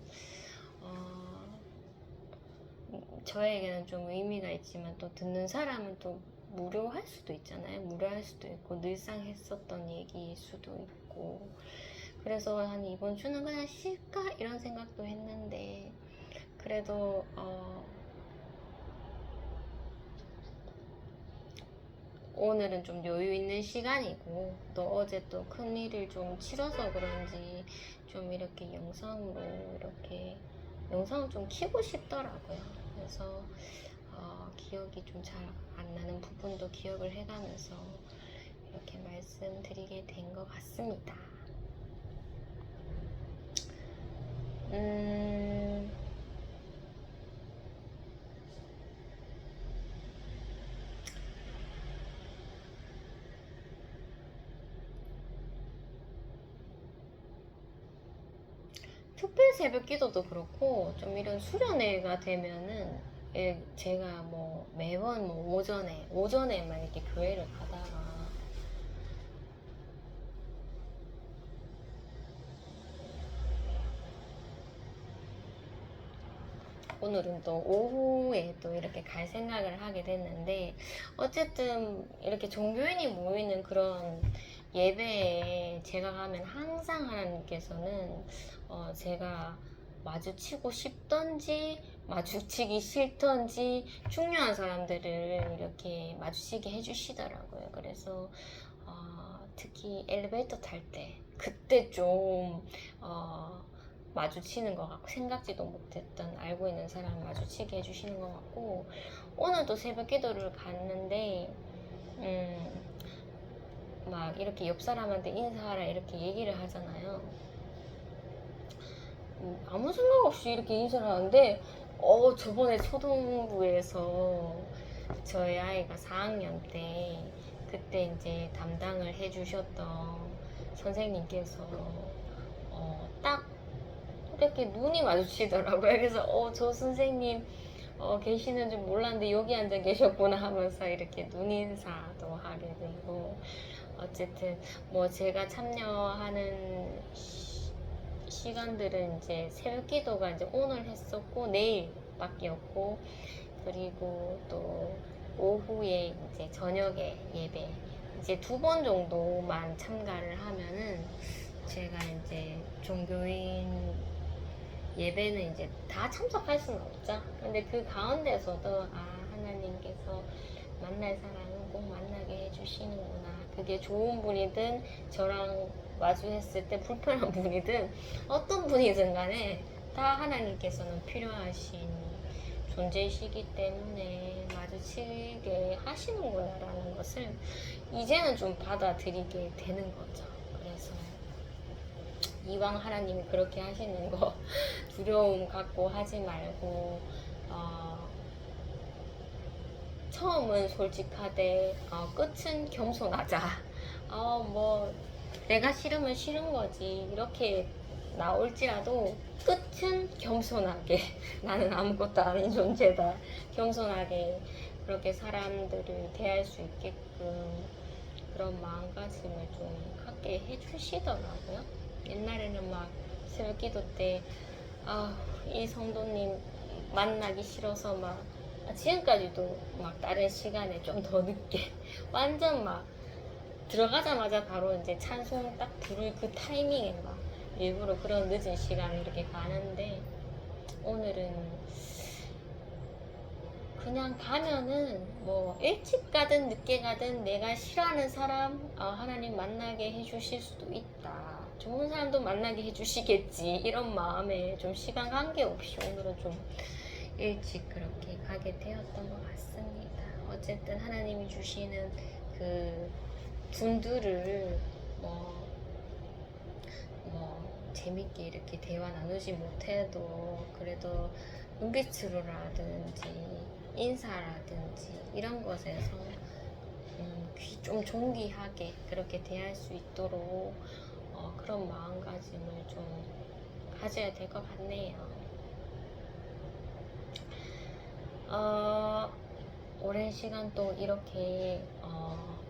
저에게는 좀 의미가 있지만 또 듣는 사람은 또 무료할 수도 있잖아요. 무료할 수도 있고 늘상 했었던 얘기일 수도 있고, 그래서 한 이번 주는 그냥 쉴까? 이런 생각도 했는데 그래도 오늘은 좀 여유 있는 시간이고 또 어제 또 큰 일을 좀 치러서 그런지 좀 이렇게 영상을 좀 켜고 싶더라고요. 그래서 기억이 좀 잘 안 나는 부분도 기억을 해가면서 이렇게 말씀드리게 된 것 같습니다. 특별 새벽 기도도 그렇고 좀 이런 수련회가 되면은 제가 뭐 매번 뭐 오전에만 이렇게 교회를 가다가 오늘은 또 오후에 또 이렇게 갈 생각을 하게 됐는데, 어쨌든 이렇게 종교인이 모이는 그런 예배에 제가 가면 항상 하나님께서는 제가 마주치고 싶던지 마주치기 싫던지 중요한 사람들을 이렇게 마주치게 해주시더라고요. 그래서 특히 엘리베이터 탈 때 그때 좀 마주치는 것 같고, 생각지도 못했던 알고 있는 사람 마주치게 해주시는 것 같고, 오늘도 새벽 기도를 갔는데 막 이렇게 옆 사람한테 인사하라 이렇게 얘기를 하잖아요. 아무 생각 없이 이렇게 인사를 하는데 저번에 초등부에서 저희 아이가 4학년 때 그때 이제 담당을 해주셨던 선생님께서 딱 이렇게 눈이 마주치더라고요. 그래서 저 선생님 계시는 줄 몰랐는데 여기 앉아 계셨구나 하면서 이렇게 눈인사도 하게 되고, 어쨌든 뭐 제가 참여하는 시간들은 이제 새벽 기도가 이제 오늘 했었고 내일밖에 없고, 그리고 또 오후에 이제 저녁에 예배 이제 2번 정도만 참가를 하면은 제가 이제 종교인이 예배는 이제 다 참석할 수는 없죠. 근데 그 가운데서도 하나님께서 만날 사람은 꼭 만나게 해주시는구나. 그게 좋은 분이든 저랑 마주했을 때 불편한 분이든 어떤 분이든 간에 다 하나님께서는 필요하신 존재이시기 때문에 마주치게 하시는구나라는 것을 이제는 좀 받아들이게 되는 거죠. 그래서 이왕 하나님이 그렇게 하시는 거 두려움 갖고 하지 말고 처음은 솔직하되 끝은 겸손하자. 뭐 내가 싫으면 싫은 거지 이렇게 나올지라도 끝은 겸손하게 나는 아무것도 아닌 존재다. 겸손하게 그렇게 사람들을 대할 수 있게끔 그런 마음가짐을 좀 갖게 해주시더라고요. 옛날에는 막 새벽기도 때 이 성도님 만나기 싫어서 막 지금까지도 막 다른 시간에 좀 더 늦게 완전 막 들어가자마자 바로 이제 찬송 딱 부를 그 타이밍에 막 일부러 그런 늦은 시간에 이렇게 가는데 오늘은 그냥 가면은 뭐 일찍 가든 늦게 가든 내가 싫어하는 사람 하나님 만나게 해주실 수도 있다. 좋은 사람도 만나게 해주시겠지. 이런 마음에 좀 시간 관계없이 오늘은 좀 일찍 그렇게 가게 되었던 것 같습니다. 어쨌든 하나님이 주시는 그 분들을 재밌게 이렇게 대화 나누지 못해도 그래도 눈빛으로라든지 인사라든지 이런 것에서 좀 존귀하게 그렇게 대할 수 있도록 그런 마음가짐을 좀 가져야 될 것 같네요. 오랜 시간 또 이렇게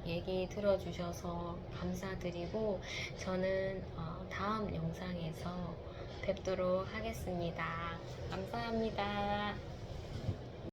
얘기 들어주셔서 감사드리고 저는 다음 영상에서 뵙도록 하겠습니다. 감사합니다.